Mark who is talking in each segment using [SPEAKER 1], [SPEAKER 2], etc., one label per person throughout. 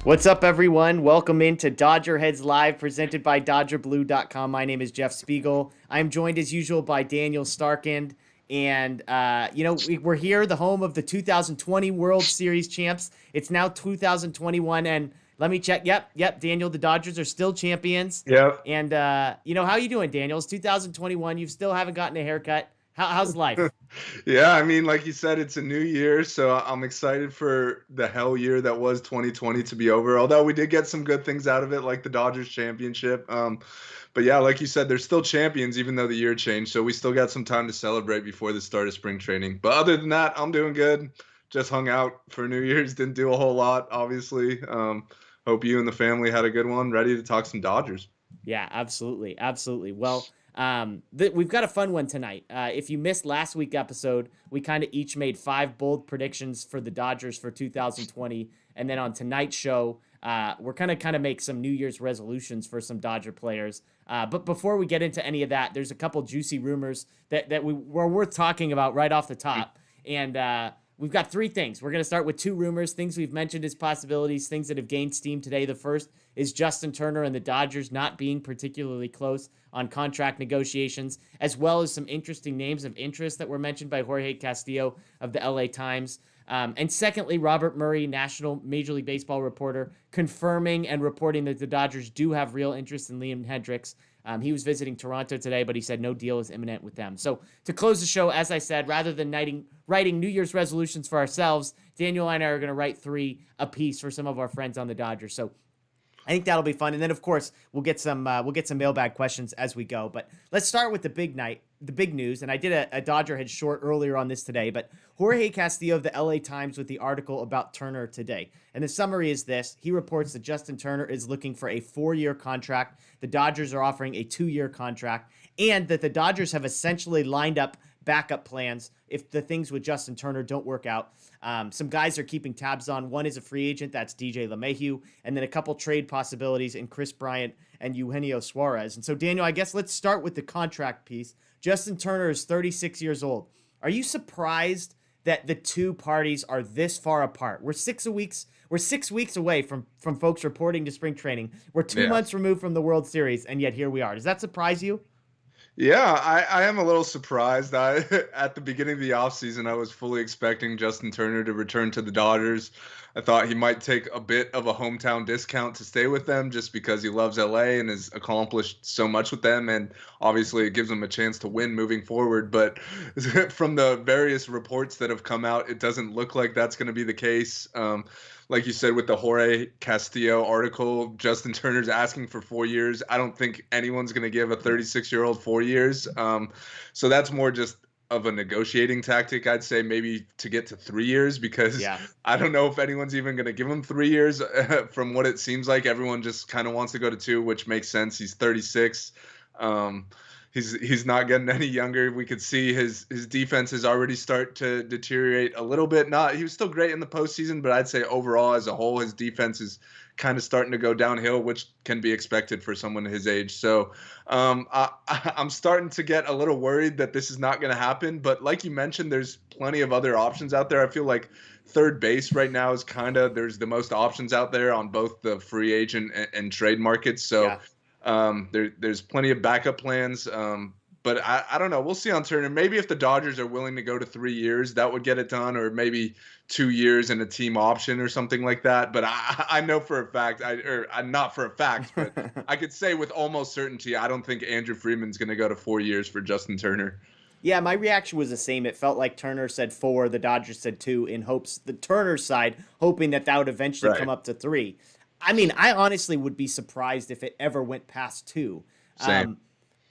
[SPEAKER 1] What's up, everyone? Welcome into DodgerHeads Live, presented by DodgerBlue.com. My name is Jeff Spiegel. I'm joined, as usual, by Daniel Starkind. And, we're here, the home of the 2020 World Series champs. It's now 2021, and let me check. Yep, Daniel, the Dodgers are still champions.
[SPEAKER 2] Yep.
[SPEAKER 1] And, how you doing, Daniel? It's 2021. You still haven't gotten a haircut. How's life?
[SPEAKER 2] Yeah, I mean, like you said, it's a new year, so I'm excited for the hell year that was 2020 to be over. Although we did get some good things out of it, like the Dodgers championship. But yeah, like you said, they're still champions, even though the year changed. So we still got some time to celebrate before the start of spring training. But other than that, I'm doing good. Just hung out for New Year's, didn't do a whole lot, obviously. Hope you and the family had a good one. Ready to talk some Dodgers.
[SPEAKER 1] Yeah, absolutely. Absolutely. Well, we've got a fun one tonight. If you missed last week's episode, we kind of each made 5 bold predictions for the Dodgers for 2020. And then on tonight's show, we're going to kind of make some New Year's resolutions for some Dodger players. But before we get into any of that, there's a couple juicy rumors that were worth talking about right off the top. And we've got 3 things. We're going to start with 2 rumors, things we've mentioned as possibilities, things that have gained steam today. The first is Justin Turner and the Dodgers not being particularly close on contract negotiations, as well as some interesting names of interest that were mentioned by Jorge Castillo of the LA Times. And secondly, Robert Murray, national Major League Baseball reporter, confirming and reporting that the Dodgers do have real interest in Liam Hendriks. He was visiting Toronto today, but he said no deal is imminent with them. So to close the show, as I said, rather than writing New Year's resolutions for ourselves, Daniel and I are going to write 3 apiece for some of our friends on the Dodgers. So I think that'll be fun. And then, of course, we'll get some mailbag questions as we go. But let's start with the big news. And I did a DodgerHead short earlier on this today. But Jorge Castillo of the LA Times with the article about Turner today. And the summary is this. He reports that Justin Turner is looking for a 4-year contract. The Dodgers are offering a 2-year contract. And that the Dodgers have essentially lined up backup plans if the things with Justin Turner don't work out. Some guys are keeping tabs on. One is a free agent, that's DJ LeMahieu, and then a couple trade possibilities in Chris Bryant and Eugenio Suarez. And so, Daniel, I guess let's start with the contract piece. Justin Turner is 36 years old. Are you surprised that the 2 parties are this far apart? We're 6 weeks away from folks reporting to spring training. We're 2 months removed from the World Series, and yet here we are. Does that surprise you?
[SPEAKER 2] Yeah, I am a little surprised. At the beginning of the offseason, I was fully expecting Justin Turner to return to the Dodgers. I thought he might take a bit of a hometown discount to stay with them just because he loves LA and has accomplished so much with them. And obviously it gives him a chance to win moving forward. But from the various reports that have come out, it doesn't look like that's going to be the case. Like you said, with the Jorge Castillo article, Justin Turner's asking for 4 years. I don't think anyone's going to give a 36-year-old 4 years. So that's more just of a negotiating tactic, I'd say, maybe to get to 3 years, because I don't know if anyone's even going to give him 3 years. From what it seems like, everyone just kind of wants to go to 2, which makes sense. He's 36. He's not getting any younger. We could see his defenses already start to deteriorate a little bit. He was still great in the postseason, but I'd say overall as a whole, his defense is kind of starting to go downhill, which can be expected for someone his age. So I'm starting to get a little worried that this is not going to happen. But like you mentioned, there's plenty of other options out there. I feel like third base right now is there's the most options out there on both the free agent and trade markets. So there's plenty of backup plans. But I don't know. We'll see on Turner. Maybe if the Dodgers are willing to go to 3 years, that would get it done, or maybe 2 years and a team option or something like that. But I know for a fact, not for a fact, but I could say with almost certainty, I don't think Andrew Friedman's going to go to 4 years for Justin Turner.
[SPEAKER 1] Yeah, my reaction was the same. It felt like Turner said 4, the Dodgers said 2, in hopes, the Turner side, hoping that would eventually come up to 3. I mean, I honestly would be surprised if it ever went past 2.
[SPEAKER 2] Same.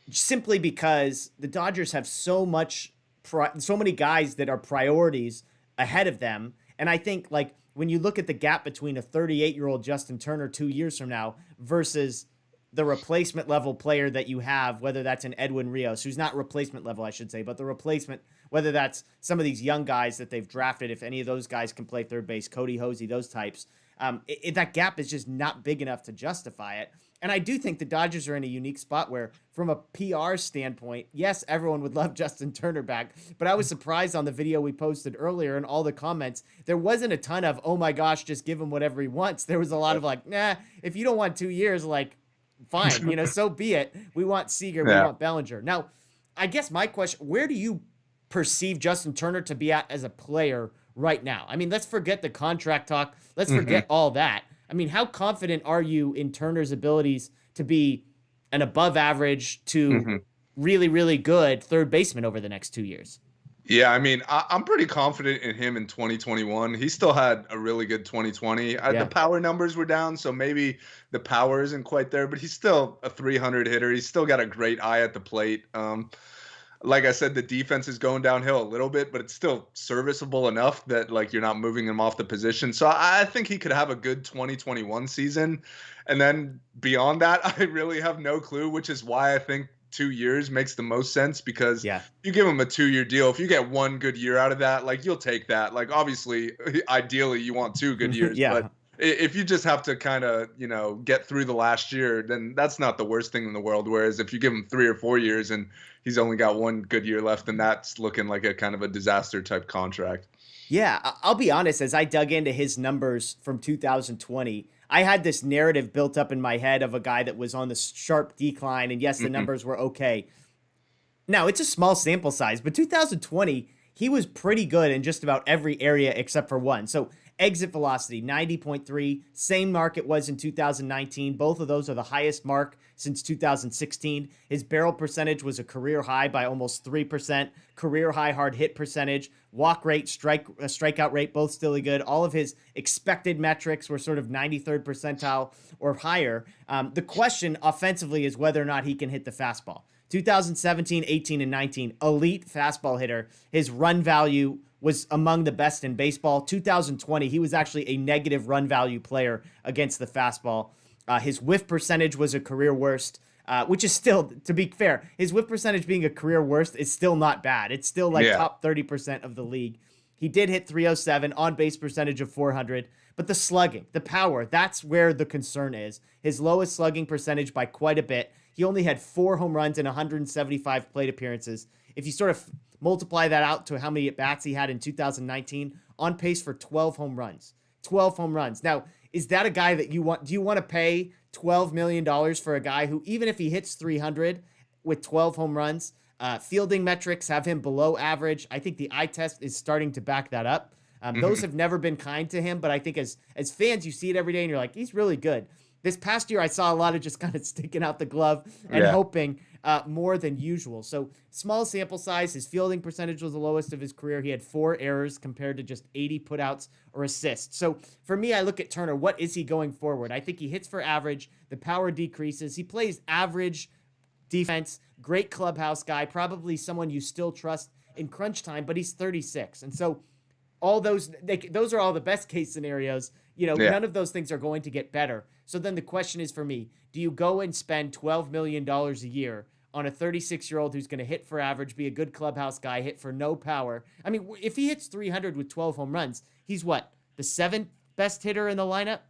[SPEAKER 1] Simply because the Dodgers have so many guys that are priorities ahead of them. And I think, like, when you look at the gap between a 38-year-old Justin Turner 2 years from now versus the replacement level player that you have, whether that's an Edwin Rios, who's not replacement level, I should say, but the replacement, whether that's some of these young guys that they've drafted, if any of those guys can play third base, Cody Hosey, those types. That gap is just not big enough to justify it. And I do think the Dodgers are in a unique spot where, from a PR standpoint, yes, everyone would love Justin Turner back, but I was surprised on the video we posted earlier and all the comments. There wasn't a ton of, oh my gosh, just give him whatever he wants. There was a lot of like, nah, if you don't want 2 years, like, fine, so be it. We want Seager, we want Bellinger. Now, I guess my question, where do you perceive Justin Turner to be at as a player right now? I mean, let's forget the contract talk. Let's forget all that. I mean, how confident are you in Turner's abilities to be an above average to really, really good third baseman over the next 2 years?
[SPEAKER 2] Yeah, I mean, I'm pretty confident in him in 2021. He still had a really good 2020. The power numbers were down, so maybe the power isn't quite there, but he's still a 300 hitter. He's still got a great eye at the plate. Like I said, the defense is going downhill a little bit, but it's still serviceable enough that like you're not moving him off the position. So I think he could have a good 2021 season. And then beyond that, I really have no clue, which is why I think 2 years makes the most sense, because you give him a 2-year deal. If you get one good year out of that, like you'll take that. Like obviously, ideally you want 2 good years, but if you just have to kind of, get through the last year, then that's not the worst thing in the world. Whereas if you give him 3 or 4 years and he's only got one good year left, then that's looking like a kind of a disaster type contract.
[SPEAKER 1] Yeah, I'll be honest, as I dug into his numbers from 2020, I had this narrative built up in my head of a guy that was on the sharp decline, and yes, the numbers were okay. Now, it's a small sample size, but 2020, he was pretty good in just about every area except for one. So exit velocity, 90.3, same mark it was in 2019. Both of those are the highest mark since 2016. His barrel percentage was a career high by almost 3%, career high hard hit percentage, walk rate, strikeout rate, both still good. All of his expected metrics were sort of 93rd percentile or higher. The question offensively is whether or not he can hit the fastball. 2017, 18, and 19, elite fastball hitter. His run value was among the best in baseball. 2020, he was actually a negative run value player against the fastball. His whiff percentage was a career worst, which is still, to be fair, his whiff percentage being a career worst is still not bad. It's still like top 30% of the league. He did hit 307, on-base percentage of 400, but the slugging, the power, that's where the concern is. His lowest slugging percentage by quite a bit. He only had 4 home runs in 175 plate appearances. If you sort of multiply that out to how many at-bats he had in 2019, on pace for 12 home runs. 12 home runs. Now, is that a guy that you want? Do you want to pay $12 million for a guy who, even if he hits 300 with 12 home runs, fielding metrics have him below average? I think the eye test is starting to back that up. Those have never been kind to him, but I think as fans, you see it every day and you're like, he's really good. This past year, I saw a lot of just kind of sticking out the glove and hoping more than usual. So small sample size. His fielding percentage was the lowest of his career. He had 4 errors compared to just 80 putouts or assists. So for me, I look at Turner. What is he going forward? I think he hits for average. The power decreases. He plays average defense. Great clubhouse guy. Probably someone you still trust in crunch time, but he's 36. And so all those are all the best case scenarios. None of those things are going to get better. So then the question is for me, do you go and spend $12 million a year on a 36-year-old who's going to hit for average, be a good clubhouse guy, hit for no power? I mean, if he hits 300 with 12 home runs, he's what, the 7th best hitter in the lineup?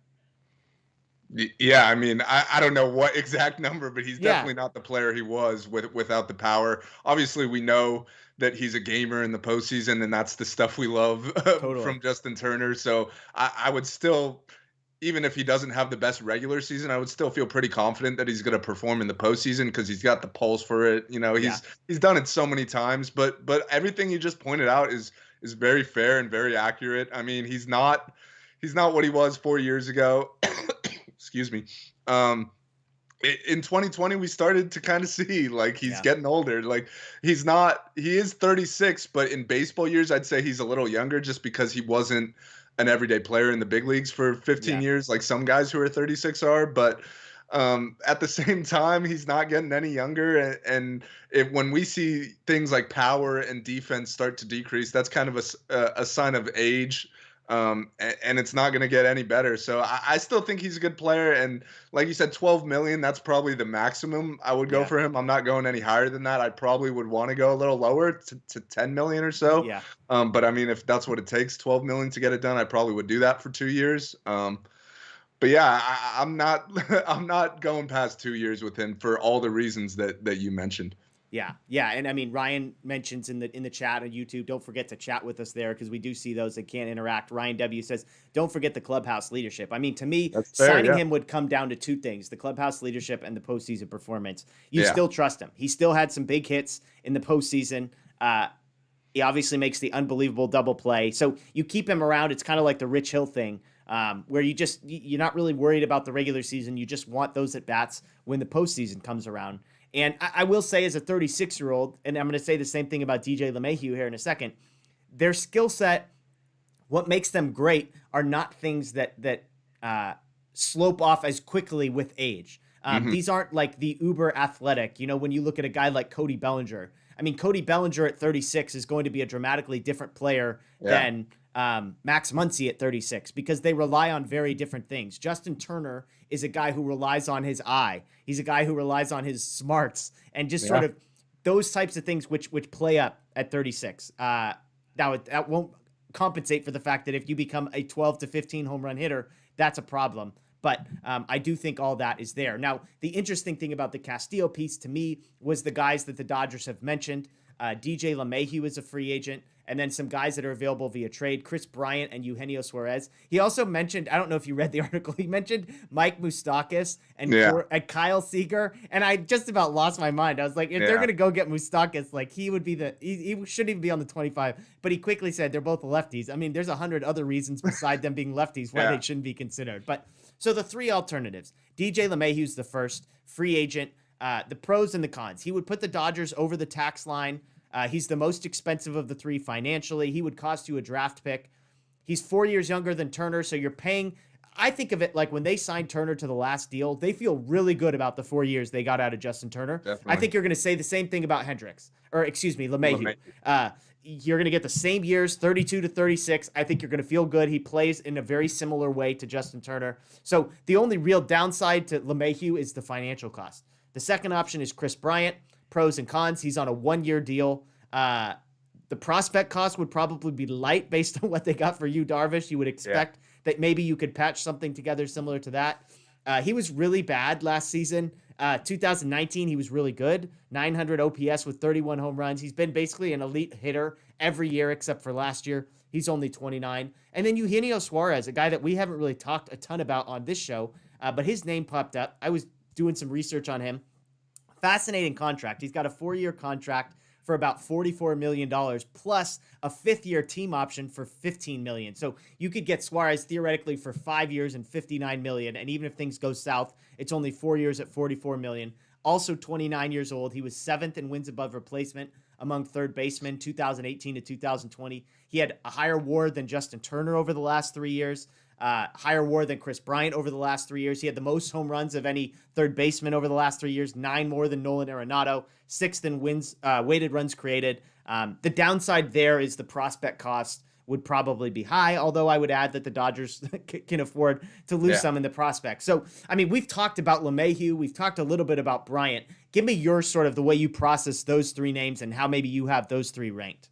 [SPEAKER 2] Yeah, I mean, I don't know what exact number, but he's definitely not the player he was without the power. Obviously, we know that he's a gamer in the postseason, and that's the stuff we love from Justin Turner. So I would still, even if he doesn't have the best regular season, I would still feel pretty confident that he's going to perform in the postseason because he's got the pulse for it. He's done it so many times. But everything you just pointed out is very fair and very accurate. I mean, he's not what he was 4 years ago. Excuse me. In 2020, we started to kind of see like he's getting older. Like he is 36, but in baseball years, I'd say he's a little younger just because he wasn't an everyday player in the big leagues for 15 years, like some guys who are 36 are. But at the same time, he's not getting any younger. And when we see things like power and defense start to decrease, that's kind of a sign of age. And it's not going to get any better. So I still think he's a good player. And like you said, 12 million, that's probably the maximum I would go for him. I'm not going any higher than that. I probably would want to go a little lower to 10 million or so. Yeah. But I mean, if that's what it takes, 12 million to get it done, I probably would do that for 2 years. But yeah, I'm not I'm not going past 2 years with him for all the reasons that you mentioned.
[SPEAKER 1] Yeah, yeah, and I mean Ryan mentions in the chat on YouTube. Don't forget to chat with us there because we do see those that can't interact. Ryan W says, "Don't forget the clubhouse leadership." I mean, to me,
[SPEAKER 2] That's fair.
[SPEAKER 1] signing
[SPEAKER 2] Yeah.
[SPEAKER 1] him would come down to two things: the clubhouse leadership and the postseason performance. You
[SPEAKER 2] Yeah.
[SPEAKER 1] still trust him. He still had some big hits in the postseason. He obviously makes the unbelievable double play. So you keep him around. It's kind of like the Rich Hill thing, where you're not really worried about the regular season. You just want those at bats when the postseason comes around. And I will say, as a 36-year-old, and I'm going to say the same thing about DJ LeMahieu here in a second, their skill set, what makes them great, are not things that slope off as quickly with age.
[SPEAKER 2] Hmm.
[SPEAKER 1] These aren't like the uber athletic. You know, when you look at a guy like Cody Bellinger, I mean, Cody Bellinger at 36 is going to be a dramatically different player
[SPEAKER 2] Yeah.
[SPEAKER 1] than Max Muncy at 36 because they rely on very different things. Justin Turner is a guy who relies on his eye. He's a guy who relies on his smarts and just sort
[SPEAKER 2] Yeah.
[SPEAKER 1] of those types of things which play up at 36. That won't compensate for the fact that if you become a 12 to 15 home run hitter, that's a problem. But I do think all that is there. Now, the interesting thing about the Castillo piece to me was the guys that the Dodgers have mentioned. DJ LeMahieu is a free agent, and then some guys that are available via trade, Chris Bryant and Eugenio Suarez. He also mentioned, I don't know if you read the article, he mentioned Mike Moustakas and,
[SPEAKER 2] Yeah.
[SPEAKER 1] and Kyle Seager, and I just about lost my mind. I was like, if they're
[SPEAKER 2] Yeah.
[SPEAKER 1] going to go get Moustakas, like he would be he shouldn't even be on the 25, but he quickly said they're both lefties. I mean, there's 100 other reasons beside them being lefties why
[SPEAKER 2] Yeah.
[SPEAKER 1] they shouldn't be considered. But so the three alternatives, DJ LeMahieu's the first, free agent, the pros and the cons. He would put the Dodgers over the tax line. He's the most expensive of the three financially. He would cost you a draft pick. He's 4 years younger than Turner, so you're paying. I think of it like when they signed Turner to the last deal, they feel really good about the 4 years they got out of Justin Turner. I
[SPEAKER 2] Definitely.
[SPEAKER 1] think you're going to say the same thing about Hendricks, or excuse me, LeMahieu. You're going to get the same years, 32 to 36. I think you're going to feel good. He plays in a very similar way to Justin Turner. So the only real downside to LeMahieu is the financial cost. The second option is Chris Bryant. Pros and cons. He's on a 1-year deal. The prospect cost would probably be light based on what they got for Yu Darvish. You would expect that maybe you could patch something together similar to that. He was really bad last season. 2019, he was really good. 900 OPS with 31 home runs. He's been basically an elite hitter every year except for last year. He's only 29. And then Eugenio Suarez, a guy that we haven't really talked a ton about on this show, but his name popped up. I was doing some research on him. Fascinating contract. He's got a 4-year contract for about $44 million plus a 5th-year team option for $15 million. So you could get Suarez theoretically for 5 years and $59 million. And even if things go south, it's only 4 years at $44 million. Also 29 years old. He was 7th in wins above replacement among third basemen 2018 to 2020. He had a higher WAR than Justin Turner over the last 3 years. Higher WAR than Chris Bryant over the last 3 years. He had the most home runs of any third baseman over the last 3 years, 9 more than Nolan Arenado, 6th in wins, weighted runs created. The downside there is the prospect cost would probably be high, although I would add that the Dodgers can afford to lose some in the prospect. So, I mean, we've talked about LeMahieu. We've talked a little bit about Bryant. Give me your sort of the way you process those three names and how maybe you have those three ranked.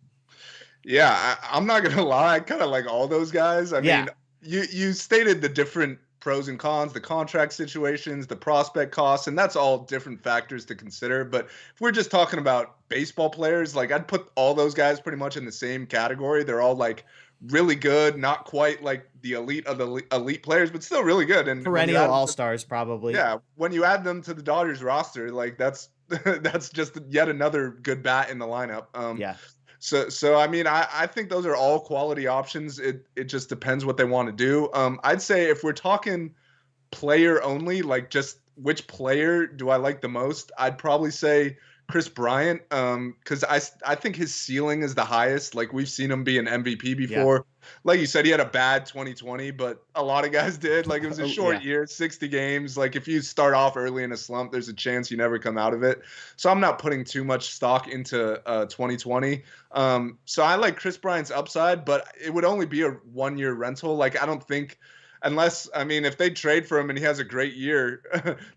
[SPEAKER 2] Yeah, I'm not gonna lie, I kind of like all those guys. I mean, you stated the different pros and cons, the contract situations, the prospect costs, and that's all different factors to consider. But if we're just talking about baseball players, like I'd put all those guys pretty much in the same category. They're all like really good, not quite like the elite of the elite players, but still really good. And
[SPEAKER 1] perennial all-stars probably.
[SPEAKER 2] Yeah, when you add them to the Dodgers roster, like that's that's just yet another good bat in the lineup. So I mean, I think those are all quality options. It just depends what they want to do. I'd say if we're talking player only, like just which player do I like the most, I'd probably say Chris Bryant, because I think his ceiling is the highest. Like we've seen him be an MVP before. Yeah. Like you said, he had a bad 2020, but a lot of guys did. Like it was a short year, 60 games. Like if you start off early in a slump, there's a chance you never come out of it. So I'm not putting too much stock into 2020. So I like Chris Bryant's upside, but it would only be a 1-year rental. Like I don't think. Unless, I mean, if they trade for him and he has a great year,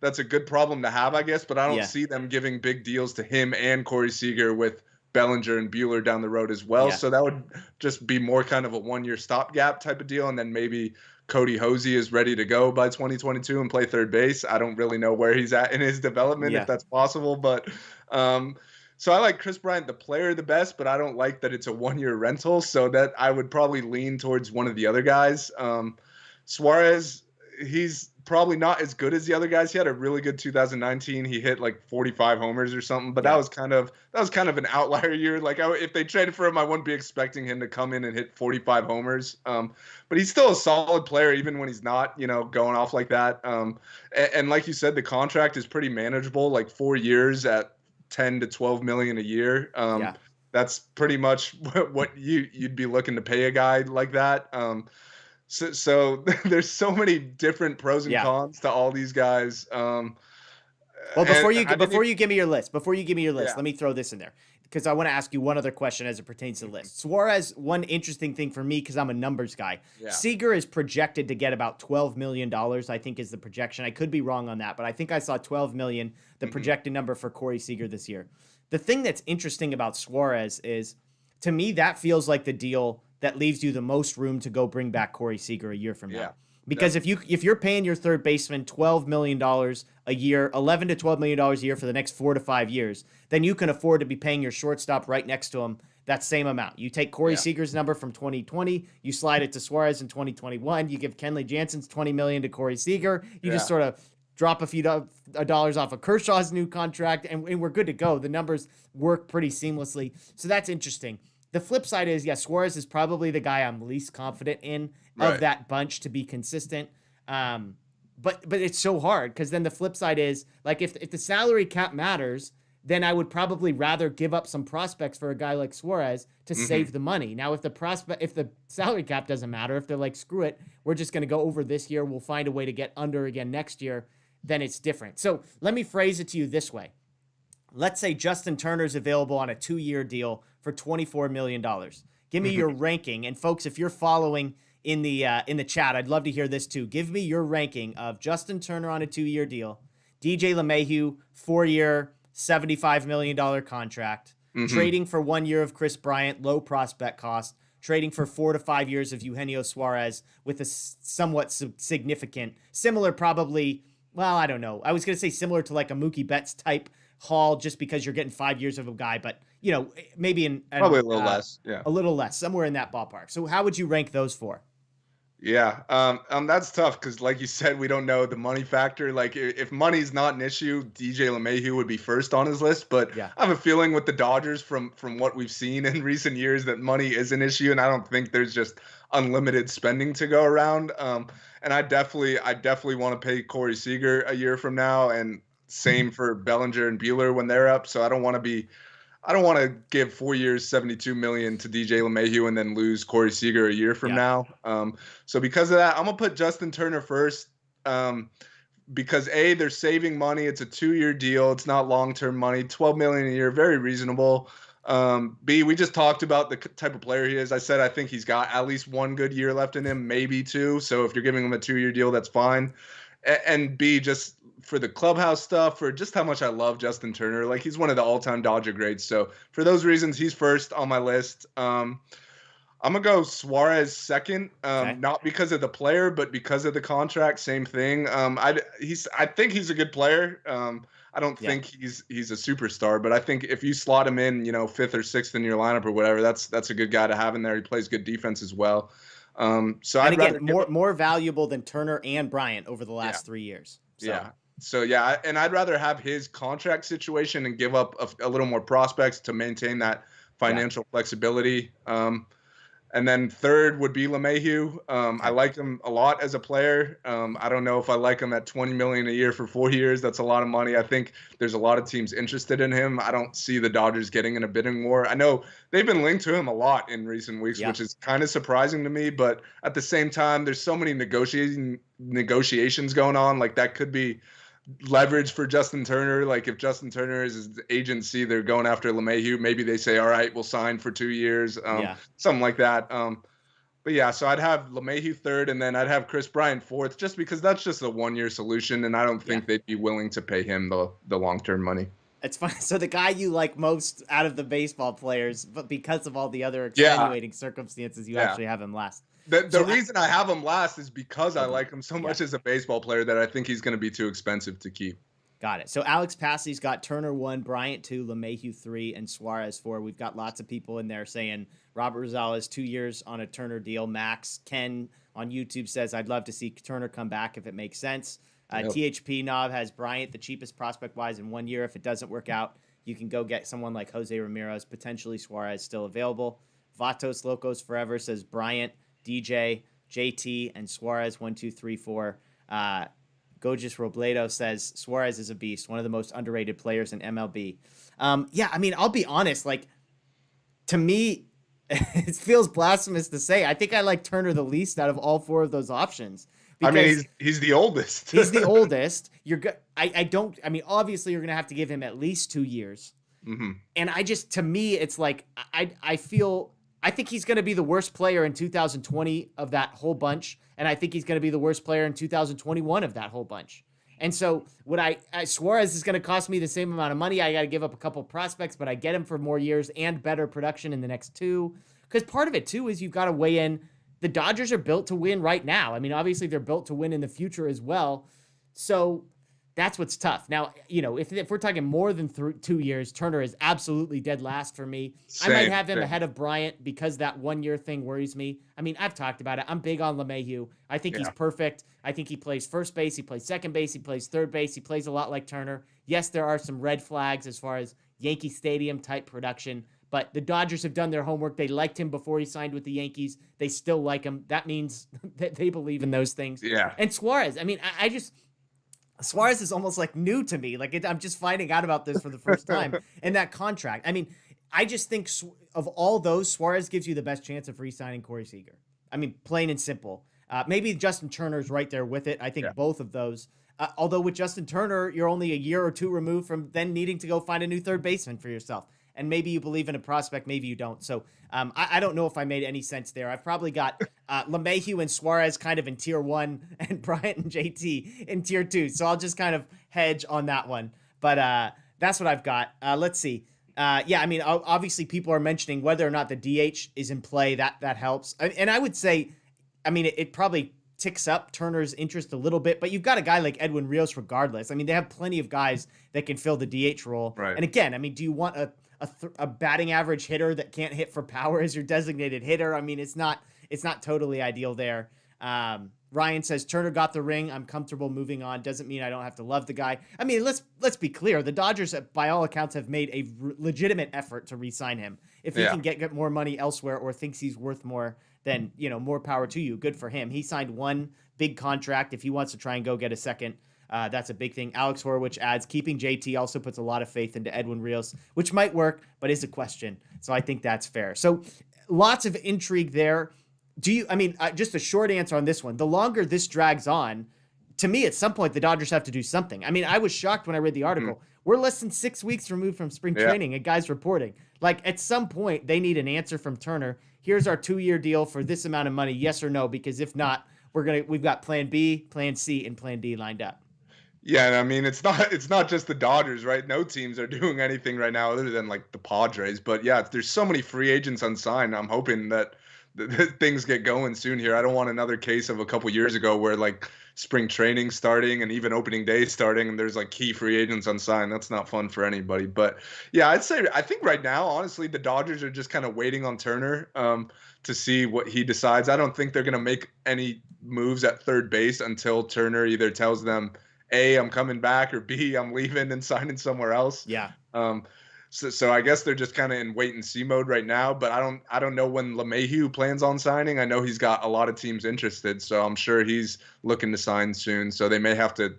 [SPEAKER 2] that's a good problem to have, I guess. But I don't see them giving big deals to him and Corey Seager with Bellinger and Buehler down the road as well. So that would just be more kind of a 1-year stopgap type of deal. And then maybe Cody Hosey is ready to go by 2022 and play third base. I don't really know where he's at in his development, if
[SPEAKER 1] Yeah.
[SPEAKER 2] that's possible, but so I like Chris Bryant, the player, the best, but I don't like that it's a 1-year rental. So that I would probably lean towards one of the other guys. Suarez, he's probably not as good as the other guys. He had a really good 2019. He hit like 45 homers or something, but
[SPEAKER 1] Yeah.
[SPEAKER 2] that was kind of an outlier year. Like if they traded for him, I wouldn't be expecting him to come in and hit 45 homers. But he's still a solid player even when he's not, going off like that. And like you said, the contract is pretty manageable, like 4 years at 10 to 12 million a year.
[SPEAKER 1] Yeah.
[SPEAKER 2] That's pretty much what you'd be looking to pay a guy like that. So there's so many different pros and
[SPEAKER 1] Yeah.
[SPEAKER 2] cons to all these guys.
[SPEAKER 1] Well, before you give me your list,
[SPEAKER 2] Yeah.
[SPEAKER 1] let me throw this in there because I want to ask you one other question as it pertains to the list. Suarez, one interesting thing for me because I'm a numbers guy.
[SPEAKER 2] Yeah.
[SPEAKER 1] Seager is projected to get about $12 million, I think is the projection. I could be wrong on that, but I think I saw 12 million, the projected number for Corey Seager this year. The thing that's interesting about Suarez is, to me, that feels like the deal that leaves you the most room to go bring back Corey Seager a year from now.
[SPEAKER 2] Yeah.
[SPEAKER 1] Because if you're paying your third baseman $12 million a year, $11 to $12 million a year for the next 4 to 5 years, then you can afford to be paying your shortstop right next to him that same amount. You take Corey Seager's number from 2020, you slide it to Suarez in 2021, you give Kenley Jansen's $20 million to Corey Seager, you just sort of drop a few dollars off of Kershaw's new contract, and we're good to go. The numbers work pretty seamlessly. So that's interesting. The flip side is, Suarez is probably the guy I'm least confident in of that bunch to be consistent. But it's so hard because then the flip side is, like, if the salary cap matters, then I would probably rather give up some prospects for a guy like Suarez to save the money. Now, if the salary cap doesn't matter, if they're like, screw it, we're just going to go over this year, we'll find a way to get under again next year, then it's different. So let me phrase it to you this way. Let's say Justin Turner's available on a 2-year deal for $24 million. Give me your ranking. And folks, if you're following in the chat, I'd love to hear this too. Give me your ranking of Justin Turner on a 2-year deal, DJ LeMahieu, 4-year, $75 million contract, trading for 1 year of Chris Bryant, low prospect cost, trading for 4 to 5 years of Eugenio Suarez with a somewhat significant, similar probably, well, I don't know. I was going to say similar to like a Mookie Betts type haul just because you're getting 5 years of a guy, but maybe
[SPEAKER 2] probably a little less. Yeah.
[SPEAKER 1] A little less, somewhere in that ballpark. So how would you rank those 4?
[SPEAKER 2] Yeah, that's tough because, like you said, we don't know the money factor. Like, if money's not an issue, DJ LeMahieu would be first on his list. But I have a feeling with the Dodgers, from what we've seen in recent years, that money is an issue, and I don't think there's just unlimited spending to go around. And I definitely want to pay Corey Seager a year from now, and same for Bellinger and Buehler when they're up. So I don't want to give 4 years, $72 million to DJ LeMahieu and then lose Corey Seager a year from now. So because of that, I'm gonna put Justin Turner first. Because they're saving money. It's a 2-year deal. It's not long-term money. $12 million a year, very reasonable. B, we just talked about the type of player he is. I said I think he's got at least 1 good year left in him, maybe 2. So if you're giving him a 2-year deal, that's fine. And B, just for the clubhouse stuff, for just how much I love Justin Turner. Like, he's one of the all-time Dodger greats. So for those reasons, he's first on my list. I'm going to go Suarez second, not because of the player, but because of the contract. Same thing. I think he's a good player. I don't think he's a superstar, but I think if you slot him in, 5th or 6th in your lineup or whatever, that's a good guy to have in there. He plays good defense as well. So
[SPEAKER 1] and again, more valuable than Turner and Bryant over the last 3 years. So.
[SPEAKER 2] And I'd rather have his contract situation and give up a little more prospects to maintain that financial flexibility. And then third would be LeMahieu. I like him a lot as a player. I don't know if I like him at $20 million a year for 4 years. That's a lot of money. I think there's a lot of teams interested in him. I don't see the Dodgers getting in a bidding war. I know they've been linked to him a lot in recent weeks, which is kind of surprising to me. But at the same time, there's so many negotiations going on. Like, that could be leverage for Justin Turner. Like, if Justin Turner is his agency, they're going after LeMahieu. Maybe they say, all right, we'll sign for 2 years, something like that. But yeah, so I'd have LeMahieu third, and then I'd have Chris Bryant fourth, just because that's just a 1-year solution, and I don't think they'd be willing to pay him the long-term money.
[SPEAKER 1] It's fine. So the guy you like most out of the baseball players, but because of all the other
[SPEAKER 2] Yeah,
[SPEAKER 1] extenuating circumstances, you
[SPEAKER 2] yeah.
[SPEAKER 1] actually have him last.
[SPEAKER 2] The
[SPEAKER 1] So
[SPEAKER 2] reason I have him last is because I
[SPEAKER 1] okay,
[SPEAKER 2] like him so
[SPEAKER 1] yeah.
[SPEAKER 2] much as a baseball player that I think he's going to be too expensive to keep.
[SPEAKER 1] Got it. So Alex Passey's got Turner 1, Bryant 2, LeMahieu 3, and Suarez 4. We've got lots of people in there saying Robert Rosales 2 years on a Turner deal. Max Ken on YouTube says, I'd love to see Turner come back if it makes sense.
[SPEAKER 2] Yep.
[SPEAKER 1] THP Knob has Bryant the cheapest prospect-wise in 1 year. If it doesn't work out, you can go get someone like Jose Ramirez, potentially Suarez still available. Vatos Locos Forever says Bryant, DJ, JT, and Suarez 1, 2, 3, 4. Gojis Robledo says Suarez is a beast, one of the most underrated players in MLB. Yeah, I mean, I'll be honest. Like, to me, it feels blasphemous to say. I think I like Turner the least out of all 4 of those options.
[SPEAKER 2] I mean,
[SPEAKER 1] Because
[SPEAKER 2] he's the oldest.
[SPEAKER 1] he's the oldest. I don't. I mean, obviously, you're gonna have to give him at least 2 years.
[SPEAKER 2] Mm-hmm.
[SPEAKER 1] And to me, it's like I think he's going to be the worst player in 2020 of that whole bunch, and I think he's going to be the worst player in 2021 of that whole bunch. And so, Suarez is going to cost me the same amount of money. I got to give up a couple prospects, but I get him for more years and better production in the next 2. Because part of it too is you've got to weigh in. The Dodgers are built to win right now. I mean, obviously they're built to win in the future as well. So that's what's tough. Now, if we're talking more than 2 years, Turner is absolutely dead last for me. I might have him ahead of Bryant because that 1 year thing worries me. I mean, I've talked about it. I'm big on LeMahieu. I think he's perfect. I think he plays first base. He plays second base. He plays third base. He plays a lot like Turner. Yes, there are some red flags as far as Yankee Stadium type production, but the Dodgers have done their homework. They liked him before he signed with the Yankees. They still like him. That means that they believe in those things.
[SPEAKER 2] Yeah.
[SPEAKER 1] And Suarez, I mean, Suarez is almost like new to me. I'm just finding out about this for the first time. And that contract. I mean, I just think of all those, Suarez gives you the best chance of re-signing Corey Seager. I mean, plain and simple. Maybe Justin Turner's right there with it. I think both of those. Although with Justin Turner, you're only a year or 2 removed from then needing to go find a new third baseman for yourself. And maybe you believe in a prospect, maybe you don't. So I don't know if I made any sense there. I've probably got LeMahieu and Suarez kind of in tier 1 and Bryant and JT in tier 2. So I'll just kind of hedge on that one. But that's what I've got. Let's see. Yeah, I mean, obviously people are mentioning whether or not the DH is in play. That helps. And I would say, I mean, it probably ticks up Turner's interest a little bit, but you've got a guy like Edwin Rios regardless. I mean, they have plenty of guys that can fill the DH role.
[SPEAKER 2] Right.
[SPEAKER 1] And again, I mean, do you want a batting average hitter that can't hit for power as your designated hitter? I mean, it's not totally ideal there. Ryan says Turner got the ring. I'm comfortable moving on. Doesn't mean I don't have to love the guy. I mean, let's be clear. The Dodgers, by all accounts, have made a legitimate effort to re-sign him. If he can get more money elsewhere or thinks he's worth more, then more power to you. Good for him. He signed 1 big contract. If he wants to try and go get a second, that's a big thing. Alex Horwich adds, keeping JT also puts a lot of faith into Edwin Rios, which might work, but is a question. So I think that's fair. So lots of intrigue there. Just a short answer on this one. The longer this drags on, to me, at some point, the Dodgers have to do something. I mean, I was shocked when I read the article. Mm-hmm. We're less than 6 weeks removed from spring training, and guys reporting. Like, at some point, they need an answer from Turner. Here's our 2-year deal for this amount of money, yes or no, because if not, we've got plan B, plan C, and plan D lined up.
[SPEAKER 2] Yeah, and I mean, it's not just the Dodgers, right? No teams are doing anything right now other than like the Padres. But yeah, there's so many free agents unsigned. I'm hoping that things get going soon here. I don't want another case of a couple years ago where like spring training starting and even opening day starting and there's like key free agents unsigned. That's not fun for anybody. But yeah, I think right now, honestly, the Dodgers are just kind of waiting on Turner to see what he decides. I don't think they're going to make any moves at third base until Turner either tells them, A, I'm coming back, or B, I'm leaving and signing somewhere else.
[SPEAKER 1] Yeah.
[SPEAKER 2] So I guess they're just kind of in wait and see mode right now. But I don't know when LeMahieu plans on signing. I know he's got a lot of teams interested, so I'm sure he's looking to sign soon. So they may have to,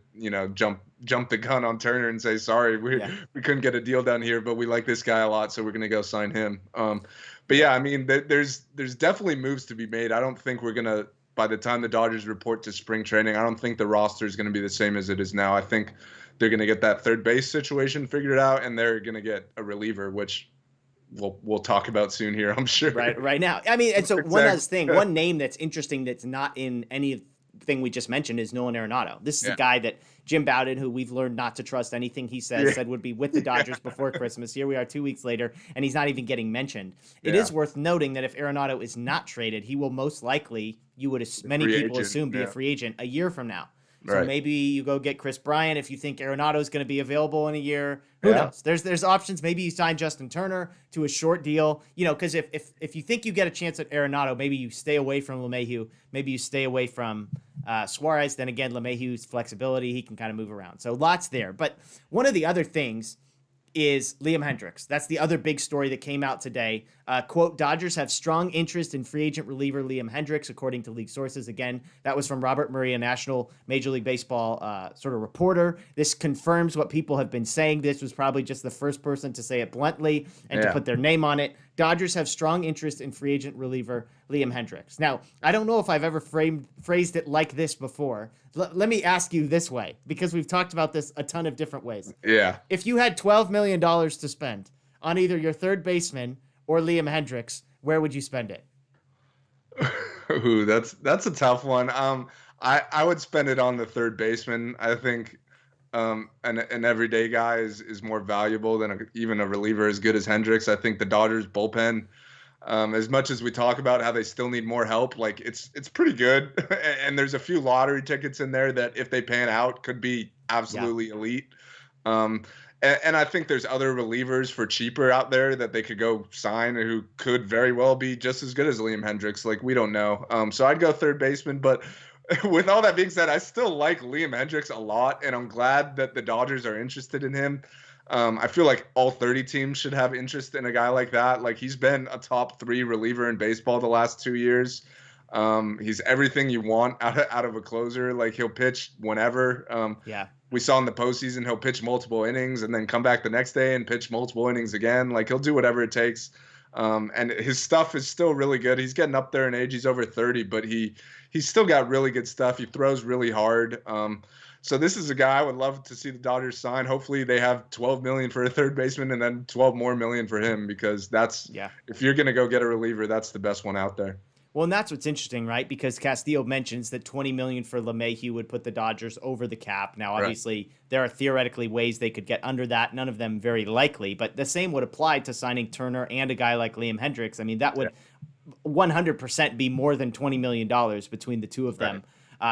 [SPEAKER 2] jump the gun on Turner and say, sorry, we couldn't get a deal done here, but we like this guy a lot, so we're gonna go sign him. But yeah, I mean, there's definitely moves to be made. I don't think we're gonna. By the time the Dodgers report to spring training, I don't think the roster is going to be the same as it is now. I think they're going to get that third base situation figured out, and they're going to get a reliever, which we'll talk about soon here, I'm sure.
[SPEAKER 1] Right now. I mean, and so one last thing, one name that's interesting that's not in any of thing we just mentioned is Nolan Arenado. This is a
[SPEAKER 2] Yeah.
[SPEAKER 1] guy that Jim Bowden, who we've learned not to trust anything he says,
[SPEAKER 2] Yeah.
[SPEAKER 1] said would be with the Dodgers before Christmas. Here we are 2 weeks later, and he's not even getting mentioned. It
[SPEAKER 2] Yeah.
[SPEAKER 1] is worth noting that if Arenado is not traded, he will most likely, many
[SPEAKER 2] Free
[SPEAKER 1] people
[SPEAKER 2] agent,
[SPEAKER 1] assume, be a
[SPEAKER 2] yeah.
[SPEAKER 1] free agent a year from now. So
[SPEAKER 2] Right.
[SPEAKER 1] maybe you go get Chris Bryant if you think Arenado is going to be available in a year. Who
[SPEAKER 2] Yeah.
[SPEAKER 1] knows? There's options. Maybe you sign Justin Turner to a short deal. Because if you think you get a chance at Arenado, maybe you stay away from LeMahieu. Maybe you stay away from Suarez. Then again, LeMahieu's flexibility, he can kind of move around. So lots there. But one of the other things is Liam Hendriks. That's the other big story that came out today. Quote, Dodgers have strong interest in free agent reliever Liam Hendriks, according to league sources. Again, that was from Robert Murray, a national Major League Baseball sort of reporter. This confirms what people have been saying. This was probably just the first person to say it bluntly and to put their name on it. Dodgers have strong interest in free agent reliever Liam Hendriks. Now, I don't know if I've ever phrased it like this before. Let me ask you this way, because we've talked about this a ton of different ways.
[SPEAKER 2] Yeah.
[SPEAKER 1] If you had $12 million to spend on either your third baseman or Liam Hendriks, where would you spend it?
[SPEAKER 2] Ooh, that's a tough one. I would spend it on the third baseman. I think an everyday guy is more valuable than even a reliever as good as Hendricks. I think the Dodgers bullpen, as much as we talk about how they still need more help, like it's pretty good. And there's a few lottery tickets in there that if they pan out could be absolutely elite. And I think there's other relievers for cheaper out there that they could go sign who could very well be just as good as Liam Hendriks. Like, we don't know. So I'd go third baseman. But with all that being said, I still like Liam Hendriks a lot, and I'm glad that the Dodgers are interested in him. I feel like all 30 teams should have interest in a guy like that. Like, he's been a top 3 reliever in baseball the last 2 years. He's everything you want out of a closer. Like, he'll pitch whenever. We saw in the postseason, he'll pitch multiple innings and then come back the next day and pitch multiple innings again. Like, he'll do whatever it takes. And his stuff is still really good. He's getting up there in age. He's over 30, but he's still got really good stuff. He throws really hard. So this is a guy I would love to see the Dodgers sign. Hopefully they have $12 million for a third baseman and then $12 million more for him, because if you're going to go get a reliever, that's the best one out there.
[SPEAKER 1] Well, and that's what's interesting, right? Because Castillo mentions that $20 million for LeMahieu would put the Dodgers over the cap. Now, obviously, there are theoretically ways they could get under that. None of them very likely, but the same would apply to signing Turner and a guy like Liam Hendriks. I mean, that would 100% be more than $20 million between the two of them.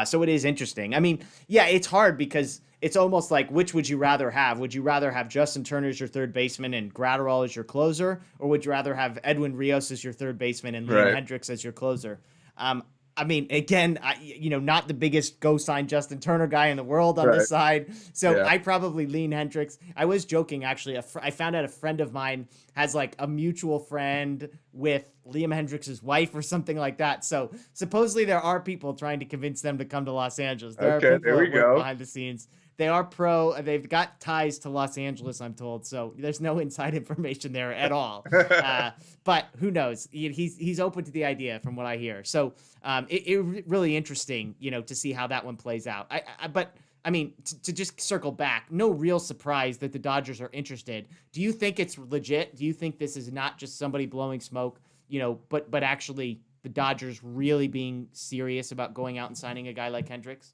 [SPEAKER 1] So it is interesting. I mean, yeah, it's hard because it's almost like, which would you rather have? Would you rather have Justin Turner as your third baseman and Gratterall as your closer? Or would you rather have Edwin Rios as your third baseman and Liam Hendriks as your closer? I mean, again, not the biggest go sign Justin Turner guy in the world on this side. So I probably lean Hendriks. I was joking, actually. I found out a friend of mine has like a mutual friend with Liam Hendriks' wife or something like that. So supposedly there are people trying to convince them to come to Los Angeles. There are people
[SPEAKER 2] there we
[SPEAKER 1] that work
[SPEAKER 2] go.
[SPEAKER 1] behind the scenes. They are they've got ties to Los Angeles, I'm told. So there's no inside information there at all. But who knows? He's open to the idea from what I hear. So it really interesting, to see how that one plays out. But I mean, to just circle back, no real surprise that the Dodgers are interested. Do you think it's legit? Do you think this is not just somebody blowing smoke, but actually the Dodgers really being serious about going out and signing a guy like Hendriks?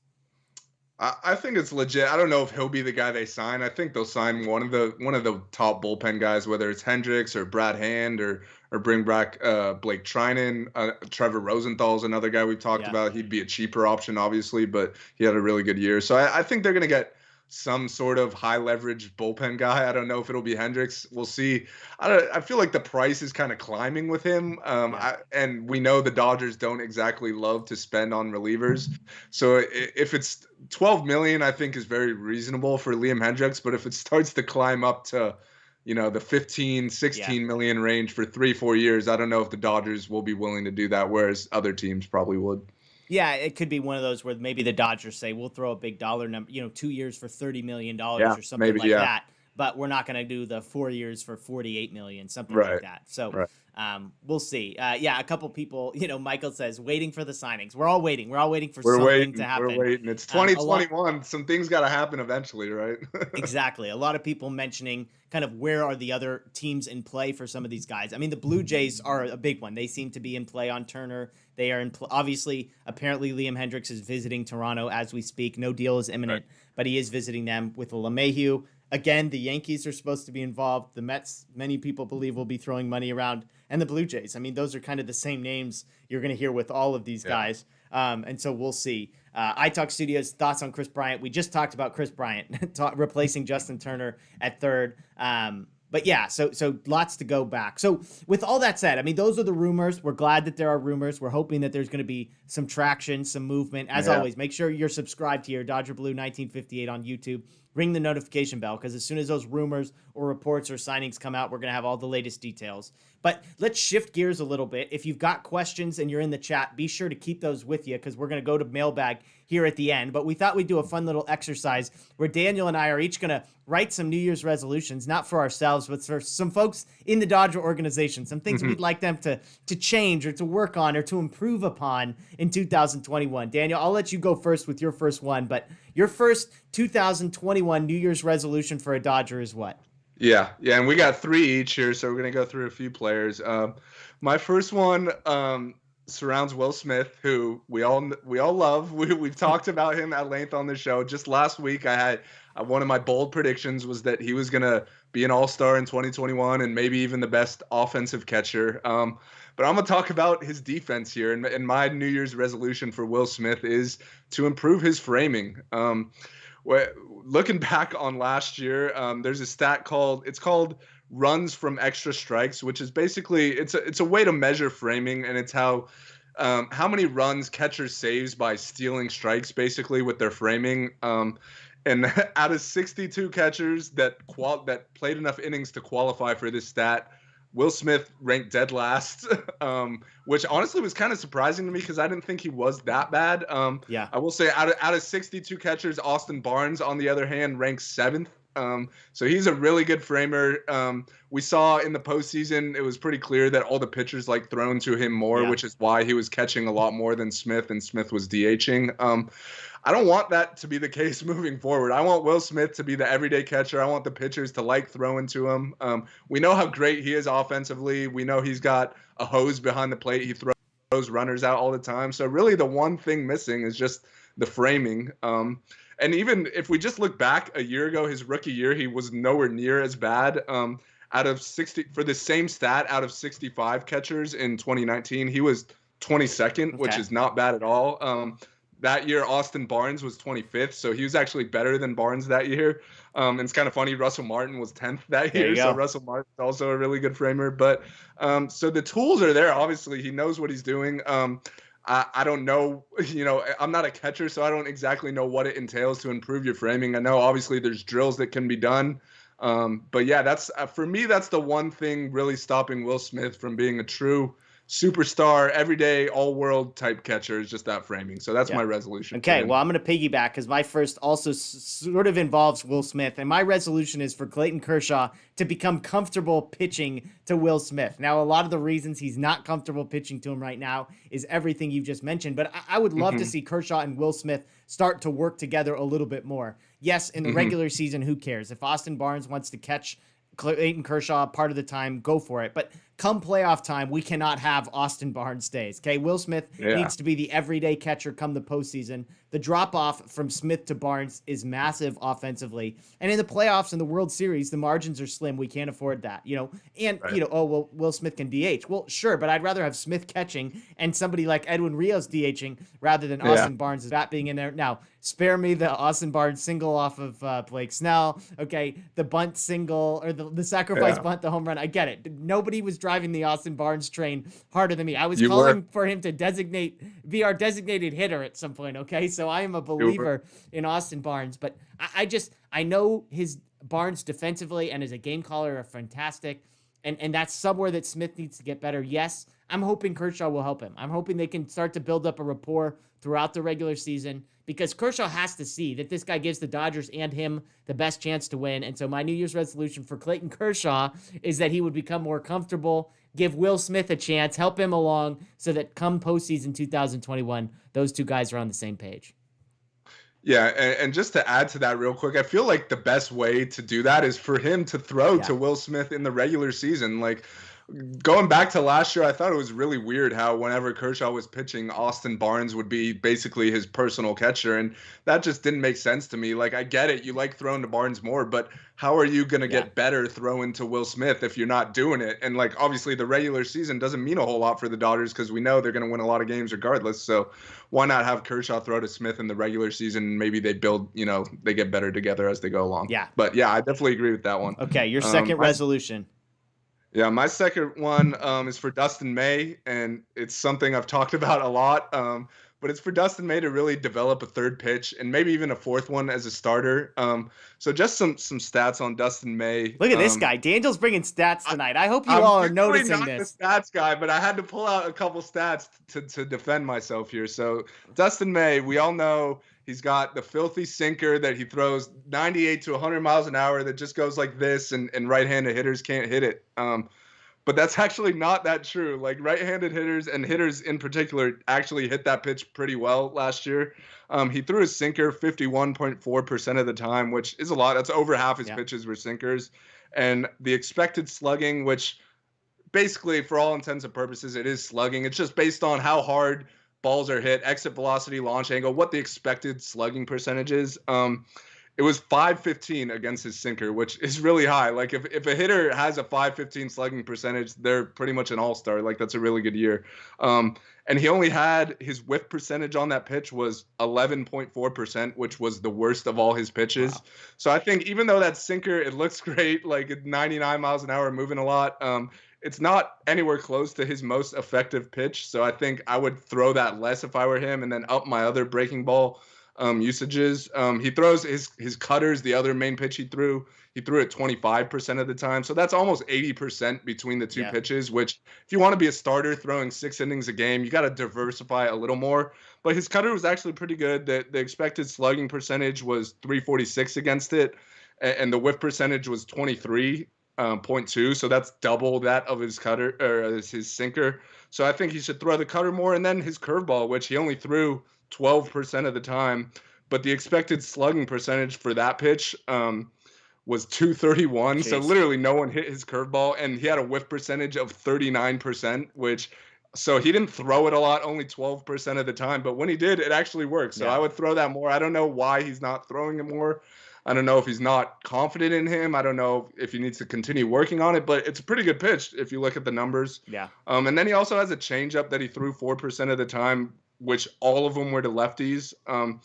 [SPEAKER 2] I think it's legit. I don't know if he'll be the guy they sign. I think they'll sign one of the top bullpen guys, whether it's Hendricks or Brad Hand or bring back Blake Trinan. Trevor Rosenthal's another guy we've talked about. He'd be a cheaper option, obviously, but he had a really good year. So I think they're going to get some sort of high leverage bullpen guy. I don't know if it'll be Hendricks. We'll see. I feel like the price is kind of climbing with him. And we know the Dodgers don't exactly love to spend on relievers. So if it's $12 million, I think is very reasonable for Liam Hendriks. But if it starts to climb up to, the 15, 16 million range for 3-4 years, I don't know if the Dodgers will be willing to do that, whereas other teams probably would.
[SPEAKER 1] Yeah, it could be one of those where maybe the Dodgers say, we'll throw a big dollar number, 2 years for $30 million or something like that. but we're not going to do the 4 years for 48 million, something like
[SPEAKER 2] Right.
[SPEAKER 1] that. So
[SPEAKER 2] Right.
[SPEAKER 1] we'll see. Yeah, a couple people, Michael says waiting for the signings. We're all waiting. We're all waiting for
[SPEAKER 2] We're
[SPEAKER 1] something to
[SPEAKER 2] waiting. We're
[SPEAKER 1] happen.
[SPEAKER 2] waiting. It's
[SPEAKER 1] A lot.
[SPEAKER 2] 2021. Some things got to happen eventually, right?
[SPEAKER 1] Exactly. A lot of people mentioning kind of where are the other teams in play for some of these guys. I mean, the Blue Jays are a big one. They seem to be in play on Turner. They are in obviously, apparently Liam Hendriks is visiting Toronto as we speak. No deal is imminent, but he is visiting them with LeMahieu. Again, the Yankees are supposed to be involved. The Mets, many people believe, will be throwing money around. And the Blue Jays. I mean, those are kind of the same names you're going to hear with all of these guys. And so we'll see. iTalk Studios, thoughts on Chris Bryant. We just talked about Chris Bryant replacing Justin Turner at third. But yeah, so lots to go back. So with all that said, I mean, those are the rumors. We're glad that there are rumors. We're hoping that there's going to be some traction, some movement. As always, make sure you're subscribed here, Dodger Blue 1958 on YouTube. Ring the notification bell, because as soon as those rumors or reports or signings come out, we're going to have all the latest details. But let's shift gears a little bit. If you've got questions and you're in the chat, be sure to keep those with you, because we're going to go to mailbag here at the end. But we thought we'd do a fun little exercise where Daniel and I are each going to write some New Year's resolutions, not for ourselves, but for some folks in the Dodger organization, some things we'd like them to change or to work on or to improve upon in 2021. Daniel, I'll let you go first with your first one, but your first 2021 New Year's resolution for a Dodger is what?
[SPEAKER 2] Yeah, and we got 3 each here, so we're gonna go through a few players. My first one surrounds Will Smith, who we all love. We've talked about him at length on the show. Just last week, I had one of my bold predictions was that he was gonna be an all-star in 2021 and maybe even the best offensive catcher. But I'm gonna talk about his defense here, and my New Year's resolution for Will Smith is to improve his framing. Looking back on last year, there's a stat called runs from extra strikes, which is basically it's a way to measure framing, and it's how many runs catchers saves by stealing strikes, basically with their framing. And out of 62 catchers that played enough innings to qualify for this stat, Will Smith ranked dead last, which honestly was kind of surprising to me because I didn't think he was that bad.
[SPEAKER 1] Yeah.
[SPEAKER 2] I will say out of 62 catchers, Austin Barnes, on the other hand, ranks 7th. So he's a really good framer. We saw in the postseason, it was pretty clear that all the pitchers like thrown to him more, which is why he was catching a lot more than Smith, and Smith was DHing. I don't want that to be the case moving forward. I want Will Smith to be the everyday catcher. I want the pitchers to like throwing to him. We know how great he is offensively. We know he's got a hose behind the plate. He throws runners out all the time. So really the one thing missing is just the framing. And even if we just look back a year ago, his rookie year, he was nowhere near as bad. Out of 60, for the same stat, out of 65 catchers in 2019, he was 22nd, which is not bad at all. That year, Austin Barnes was 25th, so he was actually better than Barnes that year. And it's kind of funny, Russell Martin was 10th that year, so Russell Martin is also a really good framer. But so the tools are there. Obviously, he knows what he's doing. I don't know, I'm not a catcher, so I don't exactly know what it entails to improve your framing. I know obviously there's drills that can be done. But yeah, that's for me, that's the one thing really stopping Will Smith from being a true superstar, everyday, all-world type catcher is just that framing. So that's my resolution.
[SPEAKER 1] Okay, well, I'm going to piggyback because my first also sort of involves Will Smith, and my resolution is for Clayton Kershaw to become comfortable pitching to Will Smith. Now, a lot of the reasons he's not comfortable pitching to him right now is everything you've just mentioned, but I would love to see Kershaw and Will Smith start to work together a little bit more. Yes, in the regular season, who cares? If Austin Barnes wants to catch Clayton Kershaw part of the time, go for it. But come playoff time, we cannot have Austin Barnes days. Okay, Will Smith needs to be the everyday catcher come the postseason. The drop off from Smith to Barnes is massive offensively, and in the playoffs and the World Series, the margins are slim. We can't afford that, And oh well, Will Smith can DH. Well, sure, but I'd rather have Smith catching and somebody like Edwin Rios DHing rather than Austin Barnes' bat being in there. Now, spare me the Austin Barnes single off of Blake Snell. Okay, the bunt single or the sacrifice bunt, the home run. I get it. Nobody was driving the Austin Barnes train harder than me. I was calling for him to be our designated hitter at some point. Okay, so I am a believer in Austin Barnes, but I know his Barnes defensively and as a game caller are fantastic, and that's somewhere that Smith needs to get better. Yes, I'm hoping Kershaw will help him. I'm hoping they can start to build up a rapport throughout the regular season, because Kershaw has to see that this guy gives the Dodgers and him the best chance to win. And so my New Year's resolution for Clayton Kershaw is that he would become more comfortable, give Will Smith a chance, help him along, so that come postseason 2021, those two guys are on the same page.
[SPEAKER 2] Yeah, and just to add to that real quick, I feel like the best way to do that is for him to throw to Will Smith in the regular season. Like, going back to last year, I thought it was really weird how whenever Kershaw was pitching, Austin Barnes would be basically his personal catcher, and that just didn't make sense to me. Like, I get it, you like throwing to Barnes more, but how are you going to get better throwing to Will Smith if you're not doing it? And, like, obviously the regular season doesn't mean a whole lot for the Dodgers because we know they're going to win a lot of games regardless. So why not have Kershaw throw to Smith in the regular season? Maybe they build, they get better together as they go along.
[SPEAKER 1] Yeah.
[SPEAKER 2] But yeah, I definitely agree with that one.
[SPEAKER 1] Okay, your second resolution.
[SPEAKER 2] Yeah, my second one is for Dustin May, and it's something I've talked about a lot. But it's for Dustin May to really develop a third pitch and maybe even a fourth one as a starter. So just some stats on Dustin May.
[SPEAKER 1] Look at this guy. Daniel's bringing stats tonight. I hope you all are noticing
[SPEAKER 2] not
[SPEAKER 1] this.
[SPEAKER 2] The stats guy, but I had to pull out a couple stats to defend myself here. So Dustin May, we all know he's got the filthy sinker that he throws 98 to 100 miles an hour that just goes like this, and right-handed hitters can't hit it. But that's actually not that true. Like, right-handed hitters and hitters in particular actually hit that pitch pretty well last year. He threw his sinker 51.4% of the time, which is a lot. That's over half his pitches were sinkers. And the expected slugging, which basically for all intents and purposes, it is slugging. It's just based on how hard balls are hit, exit velocity, launch angle, what the expected slugging percentage is. It was 515 against his sinker, which is really high. Like, if a hitter has a 515 slugging percentage, they're pretty much an all-star. Like, that's a really good year. And he only had his whiff percentage on that pitch was 11.4%, which was the worst of all his pitches. Wow. So I think even though that sinker, it looks great, like 99 miles an hour, moving a lot, it's not anywhere close to his most effective pitch. So I think I would throw that less if I were him, and then up my other breaking ball usages. He throws his cutters, the other main pitch he threw it 25% of the time. So that's almost 80% between the two pitches, which if you want to be a starter throwing 6 innings a game, you got to diversify a little more. But his cutter was actually pretty good. The expected slugging percentage was 346 against it, and the whiff percentage was 23.2. So that's double that of his cutter or his sinker. So I think he should throw the cutter more, and then his curveball, which he only threw 12% of the time, but the expected slugging percentage for that pitch was 231. Jeez. So literally no one hit his curveball, and he had a whiff percentage of 39%, so he didn't throw it a lot, only 12% of the time, but when he did, it actually worked. So I would throw that more. I don't know why he's not throwing it more. I don't know if he's not confident in him. I don't know if he needs to continue working on it, but it's a pretty good pitch if you look at the numbers.
[SPEAKER 1] Yeah.
[SPEAKER 2] And then he also has a changeup that he threw 4% of the time, which all of them were to lefties. And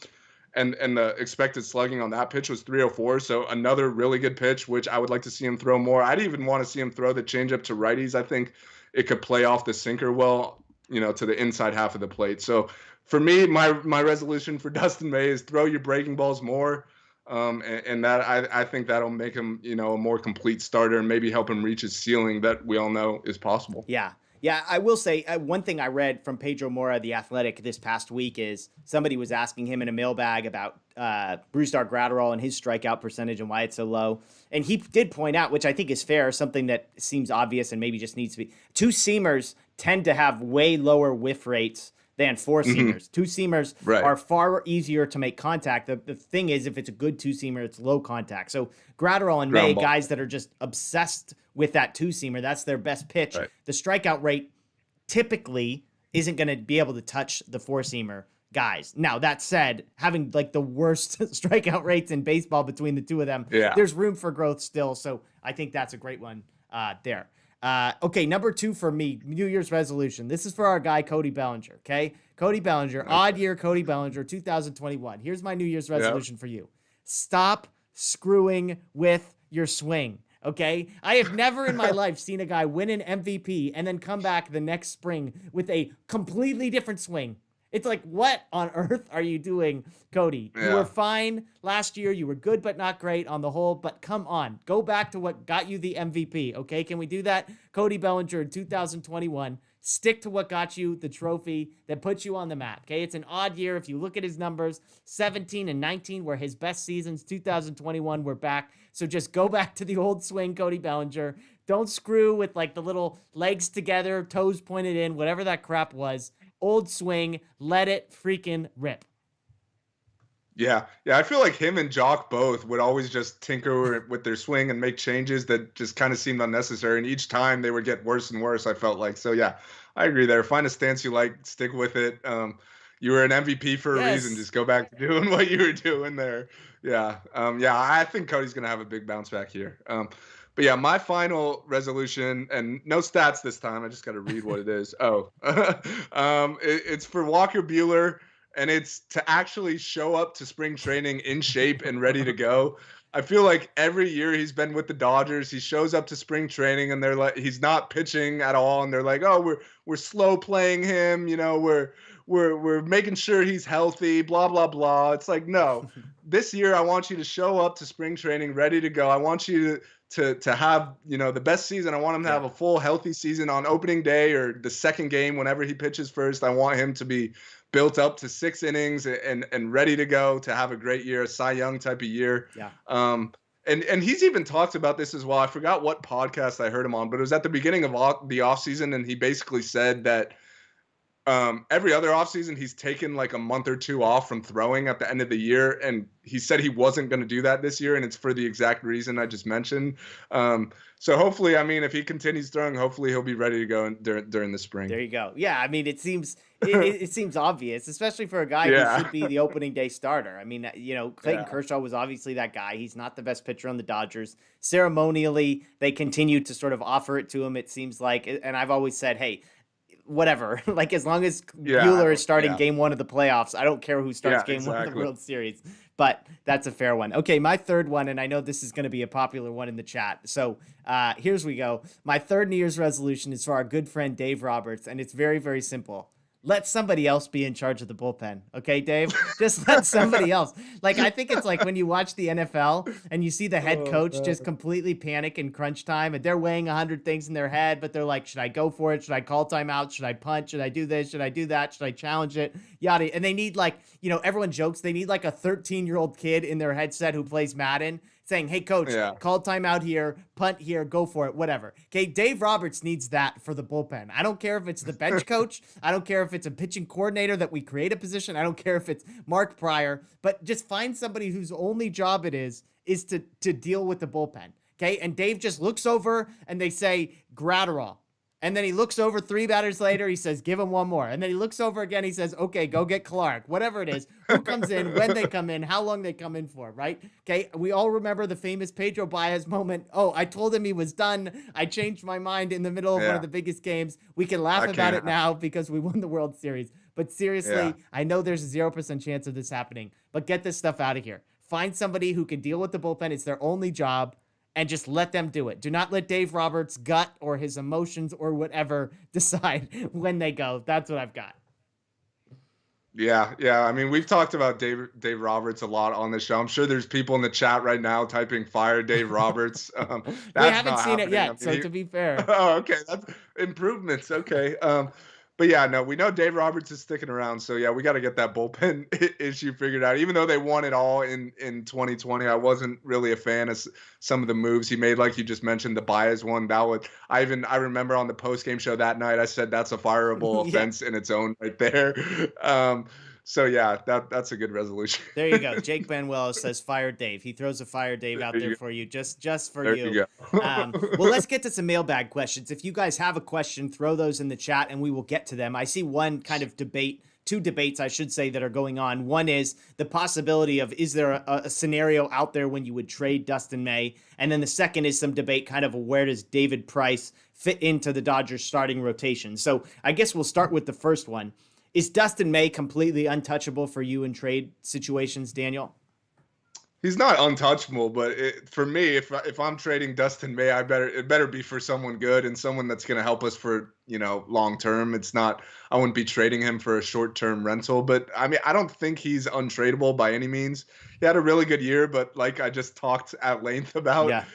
[SPEAKER 2] the expected slugging on that pitch was 304. So another really good pitch, which I would like to see him throw more. I'd even want to see him throw the changeup to righties. I think it could play off the sinker well, to the inside half of the plate. So for me, my resolution for Dustin May is throw your breaking balls more. And that I think that'll make him, a more complete starter and maybe help him reach his ceiling that we all know is possible.
[SPEAKER 1] Yeah. Yeah, I will say one thing I read from Pedro Mora, The Athletic, this past week is somebody was asking him in a mailbag about Brusdar Graterol and his strikeout percentage and why it's so low. And he did point out, which I think is fair, something that seems obvious and maybe just needs to be, two-seamers tend to have way lower whiff rates than four-seamers. Two-seamers are far easier to make contact. The thing is, if it's a good two-seamer, it's low contact. So Graterol and May, guys that are just obsessed with that two-seamer, that's their best pitch. Right. The strikeout rate typically isn't going to be able to touch the four-seamer guys. Now, that said, having like the worst strikeout rates in baseball between the two of them, there's room for growth still. So I think that's a great one there. Okay, number 2 for me, New Year's resolution. This is for our guy, Cody Bellinger, okay? Cody Bellinger, odd year Cody Bellinger, 2021. Here's my New Year's resolution for you. Stop screwing with your swing, okay? I have never in my life seen a guy win an MVP and then come back the next spring with a completely different swing. It's like, what on earth are you doing, Cody? You were fine last year. You were good, but not great on the whole. But come on, go back to what got you the MVP. Okay, can we do that? Cody Bellinger in 2021. Stick to what got you the trophy that puts you on the map. Okay, it's an odd year. If you look at his numbers, 17 and 19 were his best seasons. 2021, we're back. So just go back to the old swing, Cody Bellinger. Don't screw with like the little legs together, toes pointed in, whatever that crap was. Old swing, let it freaking rip.
[SPEAKER 2] Yeah, I feel like him and Jock both would always just tinker with their swing and make changes that just kind of seemed unnecessary. And each time they would get worse and worse, I felt like. So, yeah, I agree there. Find a stance you like, stick with it. You were an MVP for a reason. Just go back to doing what you were doing there. Yeah, I think Cody's going to have a big bounce back here. But yeah, my final resolution, and no stats this time. I just got to read what it is. It's for Walker Buehler, and it's to actually show up to spring training in shape and ready to go. I feel like every year he's been with the Dodgers, he shows up to spring training and they're like, he's not pitching at all, and they're like, oh, we're slow playing him, we're making sure he's healthy, blah blah blah. It's like, no, this year I want you to show up to spring training ready to go. I want you to have the best season. I want him to have a full healthy season on opening day or the second game whenever he pitches first. I want him to be built up to 6 innings and ready to go, to have a great year, a Cy Young type of year.
[SPEAKER 1] Yeah.
[SPEAKER 2] And he's even talked about this as well. I forgot what podcast I heard him on, but it was at the beginning of the offseason, and he basically said that every other offseason he's taken like a month or two off from throwing at the end of the year, and he said he wasn't going to do that this year, and it's for the exact reason I just mentioned. So hopefully, I mean, if he continues throwing, hopefully he'll be ready to go during the spring.
[SPEAKER 1] There you go. Yeah, I mean, it seems it seems obvious, especially for a guy who should be the opening day starter. I mean, Clayton Kershaw was obviously that guy. He's not the best pitcher on the Dodgers. Ceremonially, they continue to sort of offer it to him, it seems like. And I've always said, hey, whatever. Like, as long as Buehler is starting game 1 of the playoffs, I don't care who starts game 1 of the World Series. But that's a fair one. Okay, my third one, and I know this is going to be a popular one in the chat. So here's we go. My third New Year's resolution is for our good friend Dave Roberts, and it's very, very simple. Let somebody else be in charge of the bullpen. Okay, Dave? Just let somebody else. Like, I think it's like when you watch the NFL and you see the head coach just completely panic in crunch time, and they're weighing 100 things in their head, but they're like, should I go for it? Should I call timeout? Should I punt? Should I do this? Should I do that? Should I challenge it? Yada. And they need, like, everyone jokes, they need like a 13-year-old kid in their headset who plays Madden saying, hey, coach, call timeout here, punt here, go for it, whatever. Okay, Dave Roberts needs that for the bullpen. I don't care if it's the bench coach. I don't care if it's a pitching coordinator that we create a position. I don't care if it's Mark Pryor, but just find somebody whose only job it is to deal with the bullpen. Okay, and Dave just looks over and they say, Gratterall. And then he looks over 3 batters later. He says, give him one more. And then he looks over again. He says, okay, go get Clark. Whatever it is. Who comes in, when they come in, how long they come in for, right? Okay, we all remember the famous Pedro Baez moment. Oh, I told him he was done. I changed my mind in the middle of one of the biggest games. We can laugh about it now because we won the World Series. But seriously, I know there's a 0% chance of this happening. But get this stuff out of here. Find somebody who can deal with the bullpen. It's their only job. And just let them do it. Do not let Dave Roberts' gut or his emotions or whatever decide when they go. That's what I've got.
[SPEAKER 2] Yeah. I mean, we've talked about Dave Roberts a lot on the show. I'm sure there's people in the chat right now typing "fire Dave Roberts."
[SPEAKER 1] We haven't seen it yet, so to be fair.
[SPEAKER 2] Oh, okay, that's improvements. Okay. But yeah, no, we know Dave Roberts is sticking around. So yeah, we got to get that bullpen issue figured out. Even though they won it all in 2020, I wasn't really a fan of some of the moves he made. Like you just mentioned, the Baez one. I remember on the post game show that night, I said that's a fireable offense in its own right there. So yeah, that's a good resolution.
[SPEAKER 1] There you go. Jake Benuel says fire Dave. He throws a fire Dave out there for you, just for
[SPEAKER 2] there
[SPEAKER 1] you.
[SPEAKER 2] You go.
[SPEAKER 1] Well, let's get to some mailbag questions. If you guys have a question, throw those in the chat and we will get to them. I see one kind of debate, 2 debates, I should say, that are going on. One is the possibility of, is there a scenario out there when you would trade Dustin May? And then the second is some debate kind of where does David Price fit into the Dodgers starting rotation? So I guess we'll start with the first one. Is Dustin May completely untouchable for you in trade situations, Daniel?
[SPEAKER 2] He's not untouchable, but for me, if I'm trading Dustin May, it better be for someone good and someone that's going to help us for long term. It's not I wouldn't be trading him for a short term rental, but I mean I don't think he's untradeable by any means. He had a really good year, but like I just talked at length about,
[SPEAKER 1] Yeah.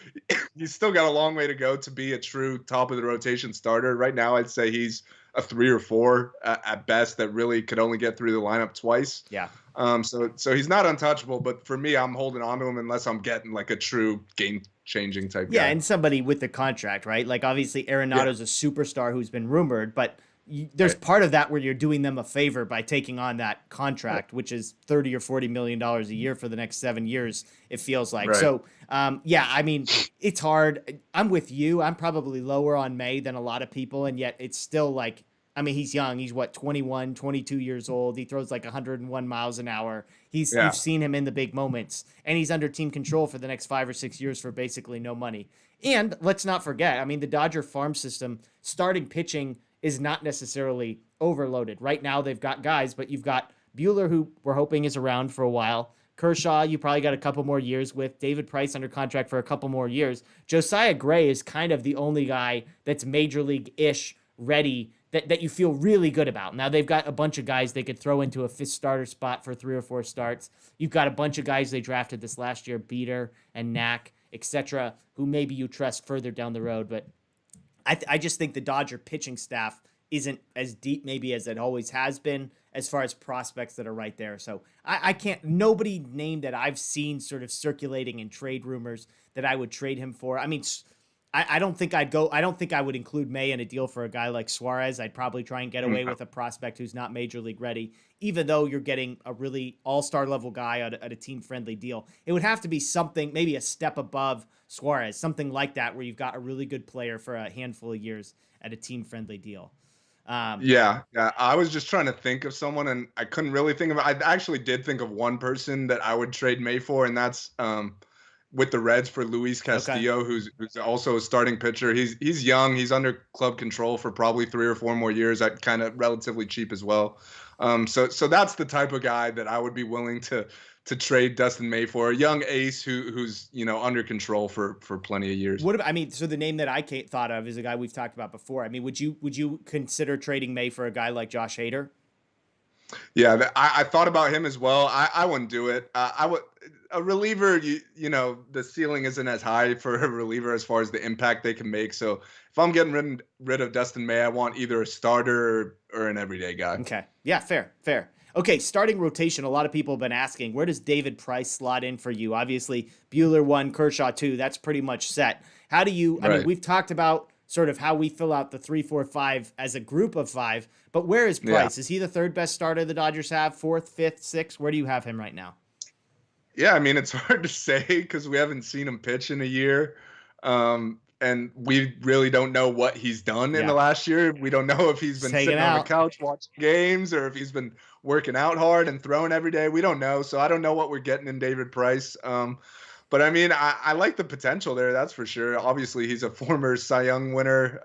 [SPEAKER 2] he's still got a long way to go to be a true top of the rotation starter. Right now, I'd say he's a 3 or 4 at best that really could only get through the lineup twice.
[SPEAKER 1] Yeah.
[SPEAKER 2] So he's not untouchable, but for me, I'm holding on to him unless I'm getting like a true game changing type
[SPEAKER 1] Yeah,
[SPEAKER 2] guy.
[SPEAKER 1] and somebody with the contract, right? Like obviously
[SPEAKER 2] Yeah,
[SPEAKER 1] Arenado's a superstar who's been rumored, but there's
[SPEAKER 2] right,
[SPEAKER 1] part of that where you're doing them a favor by taking on that contract, which is 30 or 40 million dollars a year for the next 7 years. It feels like
[SPEAKER 2] right.
[SPEAKER 1] so. Yeah, I mean it's hard. I'm with you. I'm probably lower on May than a lot of people, and yet it's still like. I mean, he's young. He's what, 21, 22 years old. He throws like 101 miles an hour. You've
[SPEAKER 2] Yeah,
[SPEAKER 1] seen him in the big moments, and he's under team control for the next 5 or 6 years for basically no money. And let's not forget, I mean, the Dodger farm system starting pitching is not necessarily overloaded. Right now, they've got guys, but you've got Bueller, who we're hoping is around for a while. Kershaw, you probably got a couple more years with. David Price under contract for a couple more years. Josiah Gray is kind of the only guy that's major league ish ready that you feel really good about. Now they've got a bunch of guys they could throw into a fifth starter spot for 3 or 4 starts. You've got a bunch of guys they drafted this last year, Beater and Knack, etc., who maybe you trust further down the road. But I just think the Dodger pitching staff isn't as deep maybe as it always has been as far as prospects that are right there. So I can't, nobody named that I've seen sort of circulating in trade rumors that I would trade him for. I mean, I don't think I'd go. I don't think I would include May in a deal for a guy like Suarez. I'd probably try and get away
[SPEAKER 2] no.
[SPEAKER 1] with a prospect who's not major league ready, even though you're getting a really all-star level guy at a team-friendly deal. It would have to be something, maybe a step above Suarez, something like that, where you've got a really good player for a handful of years at a team-friendly deal.
[SPEAKER 2] Yeah. I was just trying to think of someone, and I couldn't really think of. I actually did think of one person that I would trade May for, and that's with the Reds for Luis
[SPEAKER 1] Okay.
[SPEAKER 2] Castillo, who's also a starting pitcher. He's young. He's under club control for probably 3 or 4 more years at kind of relatively cheap as well. So that's the type of guy that I would be willing to trade Dustin May for, a young ace who's under control for plenty of years.
[SPEAKER 1] What about, I mean, so the name that I thought of is a guy we've talked about before. I mean, would you consider trading May for a guy like Josh Hader?
[SPEAKER 2] Yeah, I thought about him as well. I wouldn't do it. I would a reliever. The ceiling isn't as high for a reliever as far as the impact they can make. So if I'm getting rid of Dustin May, I want either a starter or an everyday guy.
[SPEAKER 1] Okay. Yeah, fair. Okay, starting rotation. A lot of people have been asking, where does David Price slot in for you? Obviously, Bueller 1, Kershaw 2. That's pretty much set. How do you, I mean,
[SPEAKER 2] Right.
[SPEAKER 1] we've talked about sort of how we fill out the 3-4-5 as a group of 5, but where is
[SPEAKER 2] Yeah.
[SPEAKER 1] Price? Is he the third best starter the Dodgers have? Fourth, fifth, sixth? Where do you have him right now?
[SPEAKER 2] Yeah, I mean, it's hard to say because we haven't seen him pitch in a year. And we really don't know what he's done in the
[SPEAKER 1] Yeah,
[SPEAKER 2] last year. We don't know if he's
[SPEAKER 1] just
[SPEAKER 2] been
[SPEAKER 1] hanging
[SPEAKER 2] sitting on the
[SPEAKER 1] out.
[SPEAKER 2] couch watching games or if he's been working out hard and throwing every day. We don't know. So I don't know what we're getting in David Price. But I mean, I like the potential there. That's for sure. Obviously, he's a former Cy Young winner.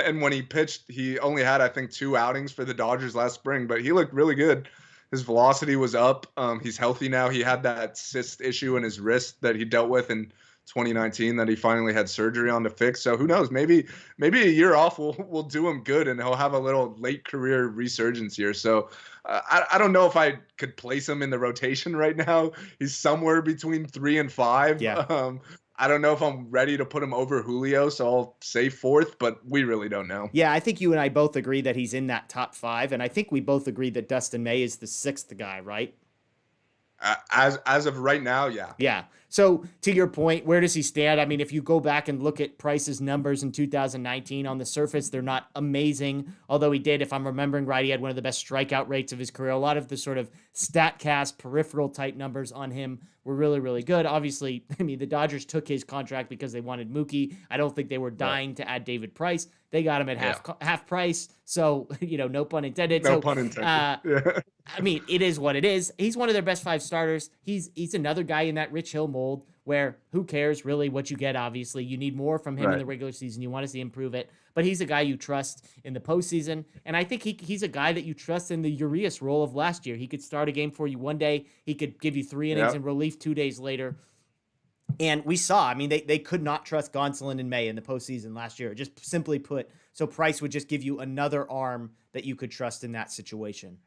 [SPEAKER 2] And when he pitched, he only had, I think, 2 outings for the Dodgers last spring, but he looked really good. His velocity was up. He's healthy now. He had that cyst issue in his wrist that he dealt with in 2019 that he finally had surgery on to fix. So who knows? Maybe a year off will do him good, and he'll have a little late career resurgence here. So I don't know if I could place him in the rotation right now. He's somewhere between 3 and 5.
[SPEAKER 1] Yeah.
[SPEAKER 2] I don't know if I'm ready to put him over Julio, so I'll say 4th, but we really don't know.
[SPEAKER 1] Yeah, I think you and I both agree that he's in that top 5, and I think we both agree that Dustin May is the 6th guy, right?
[SPEAKER 2] As of right now, yeah.
[SPEAKER 1] Yeah. So to your point, where does he stand? I mean, if you go back and look at Price's numbers in 2019, on the surface, they're not amazing. Although he did, if I'm remembering right, he had one of the best strikeout rates of his career. A lot of the sort of StatCast peripheral type numbers on him were really, really good. Obviously, I mean, the Dodgers took his contract because they wanted Mookie. I don't think they were dying to add David Price. They got him at
[SPEAKER 2] Yeah.
[SPEAKER 1] half price. So, no pun intended.
[SPEAKER 2] No
[SPEAKER 1] So,
[SPEAKER 2] pun intended. Yeah.
[SPEAKER 1] I mean, it is what it is. He's one of their best 5 starters. He's another guy in that Rich Hill mold where who cares really what you get, obviously. You need more from him in
[SPEAKER 2] Right.
[SPEAKER 1] the regular season. You want to see him improve it. But he's a guy you trust in the postseason. And I think he's a guy that you trust in the Urias role of last year. He could start a game for you one day. He could give you 3 innings
[SPEAKER 2] Yep.
[SPEAKER 1] in relief 2 days later. And we saw, I mean, they could not trust Gonsolin and May in the postseason last year. Just simply put, so Price would just give you another arm that you could trust in that situation.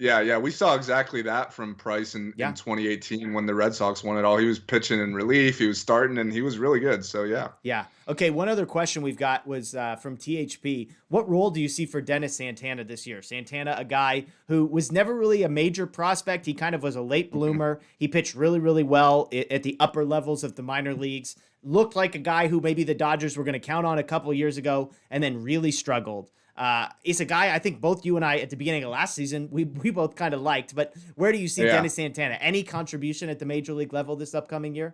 [SPEAKER 2] Yeah, we saw exactly that from Price in 2018 when the Red Sox won it all. He was pitching in relief, he was starting, and he was really good. So, yeah.
[SPEAKER 1] Yeah. Okay, one other question we've got was from THP. What role do you see for Dennis Santana this year? Santana, a guy who was never really a major prospect. He kind of was a late bloomer. He pitched really, really well at the upper levels of the minor leagues. Looked like a guy who maybe the Dodgers were going to count on a couple years ago and then really struggled. He's a guy I think both you and I at the beginning of last season, we both kind of liked. But where do you see Dennis Santana? Any contribution at the major league level this upcoming year?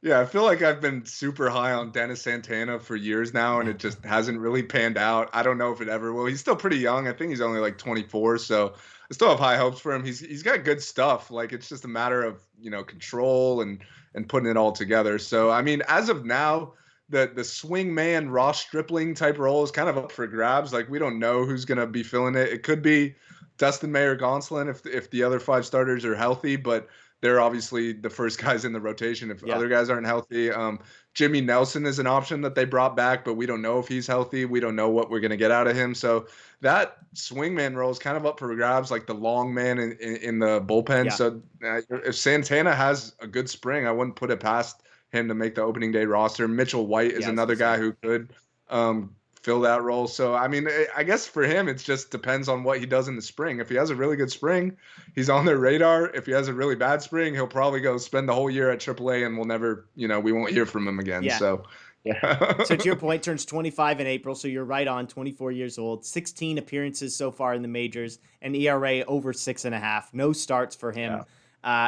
[SPEAKER 2] Yeah, I feel like I've been super high on Dennis Santana for years now, and it just hasn't really panned out. I don't know if it ever will. He's still pretty young. I think he's only like 24, so I still have high hopes for him. He's got good stuff. Like, it's just a matter of, control and putting it all together. So, I mean, as of now, the swing man Ross Stripling type role is kind of up for grabs. Like, we don't know who's going to be filling it. It could be Dustin May or Gonsolin if the other 5 starters are healthy, but they're obviously the first guys in the rotation if other guys aren't healthy. Jimmy Nelson is an option that they brought back, but we don't know if he's healthy. We don't know what we're going to get out of him. So that swingman role is kind of up for grabs, like the long man in the bullpen.
[SPEAKER 1] Yeah.
[SPEAKER 2] So if Santana has a good spring, I wouldn't put it past him to make the opening day roster. Mitchell White is another guy who could fill that role. So, I mean, I guess for him, it just depends on what he does in the spring. If he has a really good spring, he's on their radar. If he has a really bad spring, he'll probably go spend the whole year at AAA and we'll never, we won't hear from him again.
[SPEAKER 1] Yeah.
[SPEAKER 2] So, yeah.
[SPEAKER 1] So to your point, turns 25 in April. So you're right on, 24 years old, 16 appearances so far in the majors, and ERA over 6.5. No starts for him.
[SPEAKER 2] Yeah.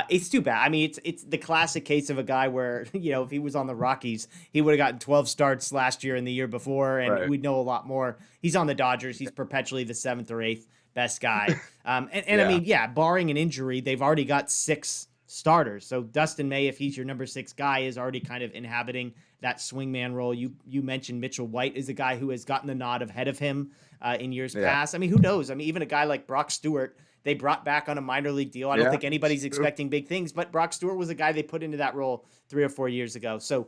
[SPEAKER 1] It's too bad. I mean, it's the classic case of a guy where, if he was on the Rockies, he would have gotten 12 starts last year and the year before, and we'd know a lot more. He's on the Dodgers. He's perpetually the 7th or 8th best guy. I mean, barring an injury, they've already got 6 starters. So Dustin May, if he's your number 6 guy, is already kind of inhabiting that swingman role. You mentioned Mitchell White is a guy who has gotten the nod ahead of him in years past. I mean, who knows? I mean, even a guy like Brock Stewart, they brought back on a minor league deal. I don't think anybody's expecting big things, but Brock Stewart was a guy they put into that role 3 or 4 years ago. So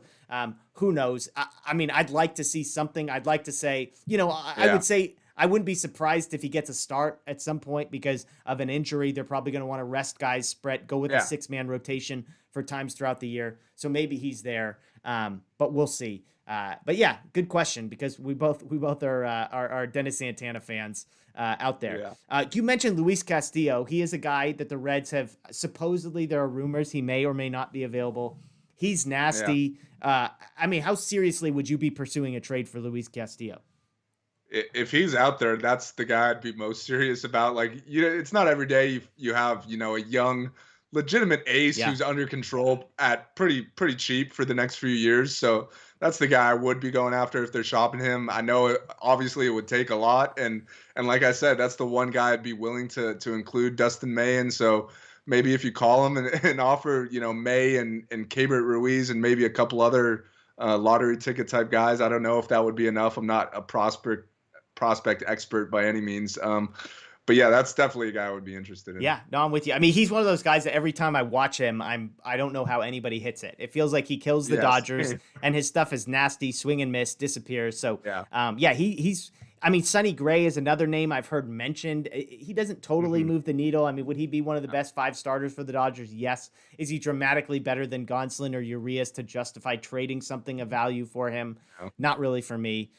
[SPEAKER 1] who knows? I mean, I'd like to see something. I'd like to say, I would say I wouldn't be surprised if he gets a start at some point because of an injury. They're probably going to want to rest guys, go with a 6-man rotation for times throughout the year. So maybe he's there, but we'll see. But yeah, good question because we both are Dennis Santana fans out there. You mentioned Luis Castillo. He is a guy that the Reds have supposedly, there are rumors he may or may not be available. He's nasty. I mean, how seriously would you be pursuing a trade for Luis Castillo?
[SPEAKER 2] If he's out there, that's the guy I'd be most serious about. Like, it's not every day you have, a young, legitimate ace who's under control at pretty cheap for the next few years. So that's the guy I would be going after if they're shopping him. I know obviously it would take a lot, and like I said, that's the one guy I'd be willing to include Dustin May in. So maybe if you call him and offer May and Keibert Ruiz and maybe a couple other lottery ticket type guys, I don't know if that would be enough. I'm not a prospect expert by any means. But yeah, that's definitely a guy I would be interested in.
[SPEAKER 1] Yeah, no, I'm with you. I mean, he's one of those guys that every time I watch him, I don't know how anybody hits it. It feels like he kills the Dodgers, and his stuff is nasty, swing and miss, disappears. So he's. I mean, Sonny Gray is another name I've heard mentioned. He doesn't totally move the needle. I mean, would he be one of the best 5 starters for the Dodgers? Yes. Is he dramatically better than Gonsolin or Urias to justify trading something of value for him? No. Not really for me.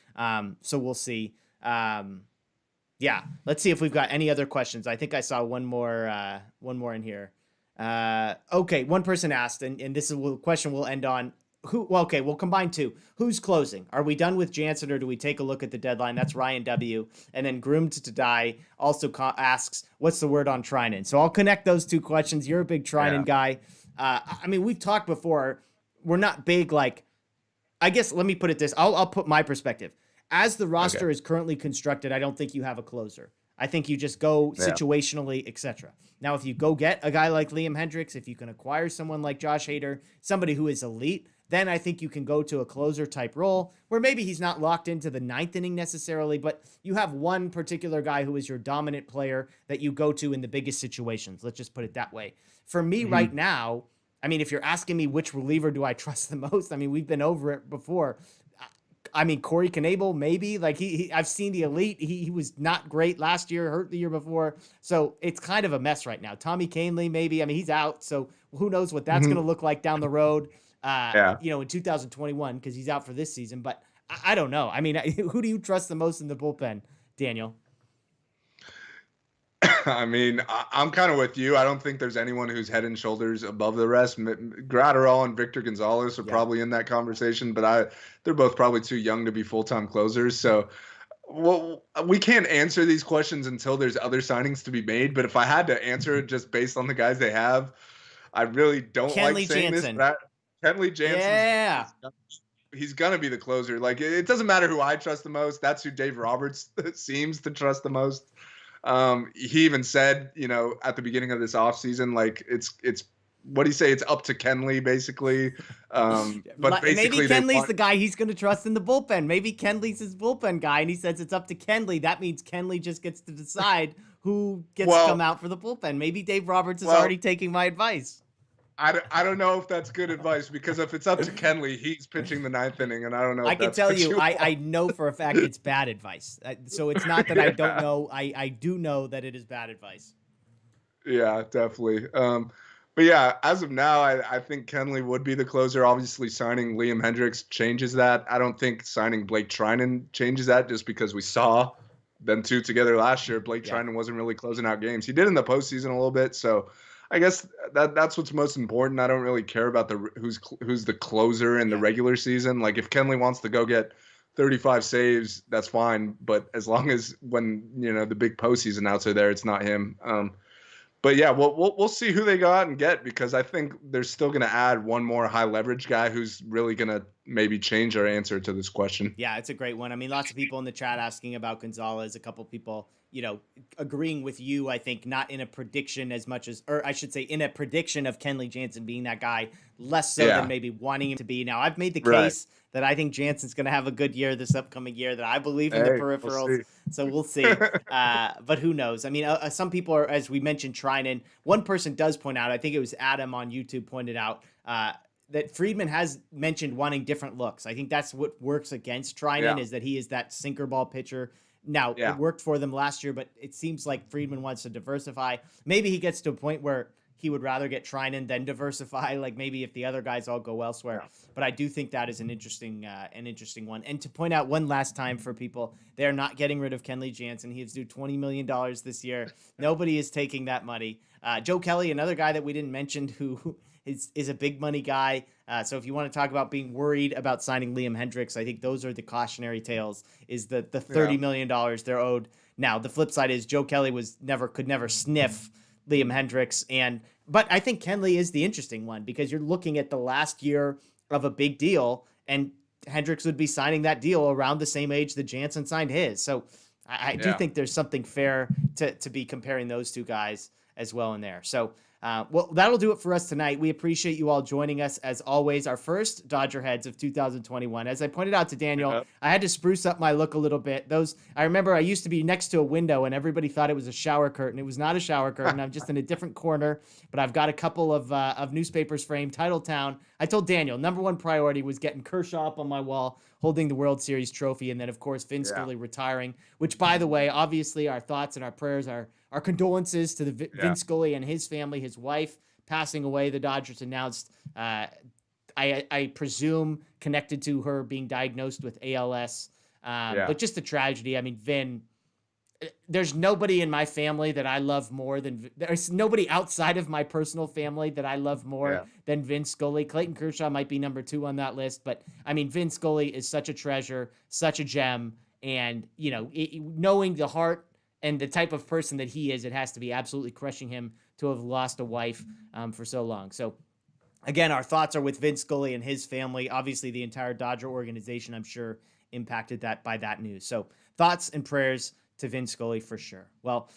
[SPEAKER 1] So we'll see. Yeah, let's see if we've got any other questions. I think I saw one more in here. Okay, one person asked, and this is a question we'll end on. We'll combine 2. Who's closing? Are we done with Jansen, or do we take a look at the deadline? That's Ryan W. And then Groomed to Die also asks, what's the word on Trinan? So I'll connect those 2 questions. You're a big Trinan guy. I mean, we've talked before. We're not big, like, I guess let me put it this. I'll put my perspective. As the
[SPEAKER 2] Okay.
[SPEAKER 1] roster is currently constructed, I don't think you have a closer. I think you just go
[SPEAKER 2] Yeah.
[SPEAKER 1] situationally, etc. Now, if you go get a guy like Liam Hendriks, if you can acquire someone like Josh Hader, somebody who is elite, then I think you can go to a closer type role where maybe he's not locked into the ninth inning necessarily, but you have one particular guy who is your dominant player that you go to in the biggest situations. Let's just put it that way. For me right
[SPEAKER 2] Hmm.
[SPEAKER 1] now, I mean, if you're asking me which reliever do I trust the most, I mean, we've been over it before. I mean, Corey Knebel, maybe. Like I've seen the elite. He was not great last year, hurt the year before. So it's kind of a mess right now. Tommy Canley, maybe. I mean, he's out. So who knows what that's going
[SPEAKER 2] Hmm.
[SPEAKER 1] to look like down the road,
[SPEAKER 2] Yeah.
[SPEAKER 1] in 2021, because he's out for this season. But I don't know. I mean, who do you trust the most in the bullpen, Daniel?
[SPEAKER 2] I mean, I'm kind of with you. I don't think there's anyone who's head and shoulders above the rest. Gratterall and Victor Gonzalez are
[SPEAKER 1] Yeah.
[SPEAKER 2] probably in that conversation, but they're both probably too young to be full-time closers. So, well, we can't answer these questions until there's other signings to be made. But if I had to answer it just based on the guys they have, I really don't like
[SPEAKER 1] Kenley
[SPEAKER 2] saying this,
[SPEAKER 1] Jansen.
[SPEAKER 2] but Kenley Jansen's
[SPEAKER 1] Yeah.
[SPEAKER 2] he's gonna be the closer. Like it doesn't matter who I trust the most. That's who Dave Roberts seems to trust the most. He even said, at the beginning of this offseason, like it's what do you say? It's up to Kenley, basically. But
[SPEAKER 1] Maybe
[SPEAKER 2] basically they
[SPEAKER 1] Kenley's
[SPEAKER 2] want
[SPEAKER 1] the guy he's going to trust in the bullpen. Maybe Kenley's his bullpen guy, and he says it's up to Kenley. That means Kenley just gets to decide who gets to come
[SPEAKER 2] well,
[SPEAKER 1] out for the bullpen. Maybe Dave Roberts is
[SPEAKER 2] well,
[SPEAKER 1] already taking my advice.
[SPEAKER 2] I don't know if that's good advice because if it's up to Kenley, he's pitching the ninth inning, and I don't know
[SPEAKER 1] I
[SPEAKER 2] if
[SPEAKER 1] can
[SPEAKER 2] that's
[SPEAKER 1] tell
[SPEAKER 2] what
[SPEAKER 1] you,
[SPEAKER 2] you
[SPEAKER 1] I
[SPEAKER 2] want.
[SPEAKER 1] know for a fact it's bad advice. So it's not that I don't
[SPEAKER 2] Yeah,
[SPEAKER 1] know. I do know that it is bad advice.
[SPEAKER 2] yeah, definitely. But yeah, as of now, I think Kenley would be the closer. Obviously, signing Liam Hendriks changes that. I don't think signing Blake Trinan changes that just because we saw them two together last year. Blake
[SPEAKER 1] Yeah.
[SPEAKER 2] Trinan wasn't really closing out games. He did in the postseason a little bit. So I guess that's what's most important. I don't really care about who's the closer in the
[SPEAKER 1] Yeah.
[SPEAKER 2] regular season. Like if Kenley wants to go get 35 saves, that's fine. But as long as when the big postseason outs are there, it's not him. But yeah, we'll see who they go out and get because I think they're still going to add one more high leverage guy who's really going to maybe change our answer to this question.
[SPEAKER 1] Yeah, it's a great one. I mean, lots of people in the chat asking about Gonzalez. A couple people, agreeing with you. I think not in a prediction as much as, or I should say, in a prediction of Kenley Jansen being that guy, less so than
[SPEAKER 2] Yeah,
[SPEAKER 1] maybe wanting him to be. Now, I've made the
[SPEAKER 2] right.
[SPEAKER 1] case that I think Jansen's going to have a good year this upcoming year. That I believe in the
[SPEAKER 2] Hey, we'll
[SPEAKER 1] peripherals.
[SPEAKER 2] see.
[SPEAKER 1] So we'll see. But who knows? I mean, some people are, as we mentioned, trying in. One person does point out. I think it was Adam on YouTube pointed out. That Friedman has mentioned wanting different looks. I think that's what works against Trinan
[SPEAKER 2] Yeah,
[SPEAKER 1] is that he is that sinker ball pitcher. Now, it
[SPEAKER 2] yeah,
[SPEAKER 1] worked for them last year, but it seems like Friedman wants to diversify. Maybe he gets to a point where he would rather get Trinan than diversify. Like maybe if the other guys all go elsewhere.
[SPEAKER 2] yeah.
[SPEAKER 1] But I do think that is an interesting one. And to point out one last time for people, they are not getting rid of Kenley Jansen. He is due $20 million this year. Nobody is taking that money. Joe Kelly, another guy that we didn't mention who is a big money guy. So if you want to talk about being worried about signing Liam Hendriks, I think those are the cautionary tales. Is the $30 million they're owed. Now the flip side is Joe Kelly could never sniff Liam Hendriks, but I think Kenley is the interesting one because you're looking at the last year of a big deal, and Hendriks would be signing that deal around the same age that Jansen signed his. So I do
[SPEAKER 2] Yeah.
[SPEAKER 1] think there's something fair to be comparing those two guys as well in there. So well, that'll do it for us tonight. We appreciate you all joining us as always. Our first Dodger Heads of 2021. As I pointed out to Daniel,
[SPEAKER 2] Yeah.
[SPEAKER 1] I had to spruce up my look a little bit. I remember I used to be next to a window and everybody thought it was a shower curtain. It was not a shower curtain. I'm just in a different corner, but I've got a couple of newspapers framed. Titletown. I told Daniel number one priority was getting Kershaw up on my wall, holding the World Series trophy, and then of course Vin
[SPEAKER 2] Yeah.
[SPEAKER 1] Scully retiring. Which, by the way, obviously our thoughts and our prayers are our condolences to the
[SPEAKER 2] Yeah.
[SPEAKER 1] Vin Scully and his family, his wife passing away. The Dodgers announced, I presume, connected to her being diagnosed with ALS.
[SPEAKER 2] Yeah.
[SPEAKER 1] But just a tragedy. I mean, Vin, there's nobody in my family that I love more than, there's nobody outside of my personal family that I love more
[SPEAKER 2] Yeah.
[SPEAKER 1] than Vin Scully. Clayton Kershaw might be number 2 on that list, but I mean, Vin Scully is such a treasure, such a gem. And, knowing the heart and the type of person that he is, it has to be absolutely crushing him to have lost a wife for so long. So again, our thoughts are with Vince Scully and his family. Obviously, the entire Dodger organization, I'm sure, impacted by that news. So thoughts and prayers to Vince Scully for sure. Well,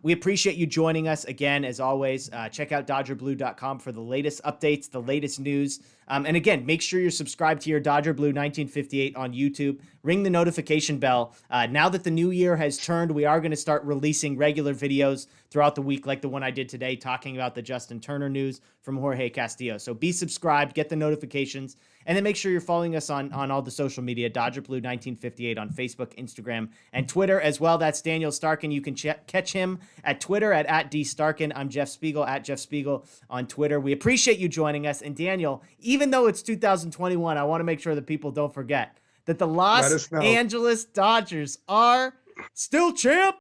[SPEAKER 1] we appreciate you joining us again, as always. Check out DodgerBlue.com for the latest updates, the latest news. And again, make sure you're subscribed to your Dodger Blue 1958 on YouTube. Ring the notification bell. Now that the new year has turned, we are going to start releasing regular videos throughout the week, like the one I did today, talking about the Justin Turner news from Jorge Castillo. So be subscribed, get the notifications, and then make sure you're following us on all the social media, Dodger Blue 1958 on Facebook, Instagram, and Twitter as well. That's Daniel Starkin. You can catch him at Twitter at @DStarkin. I'm Jeff Spiegel at Jeff Spiegel on Twitter. We appreciate you joining us. And Daniel, even though it's 2021, I want to make sure that people don't forget that the Los Angeles Dodgers are still champ.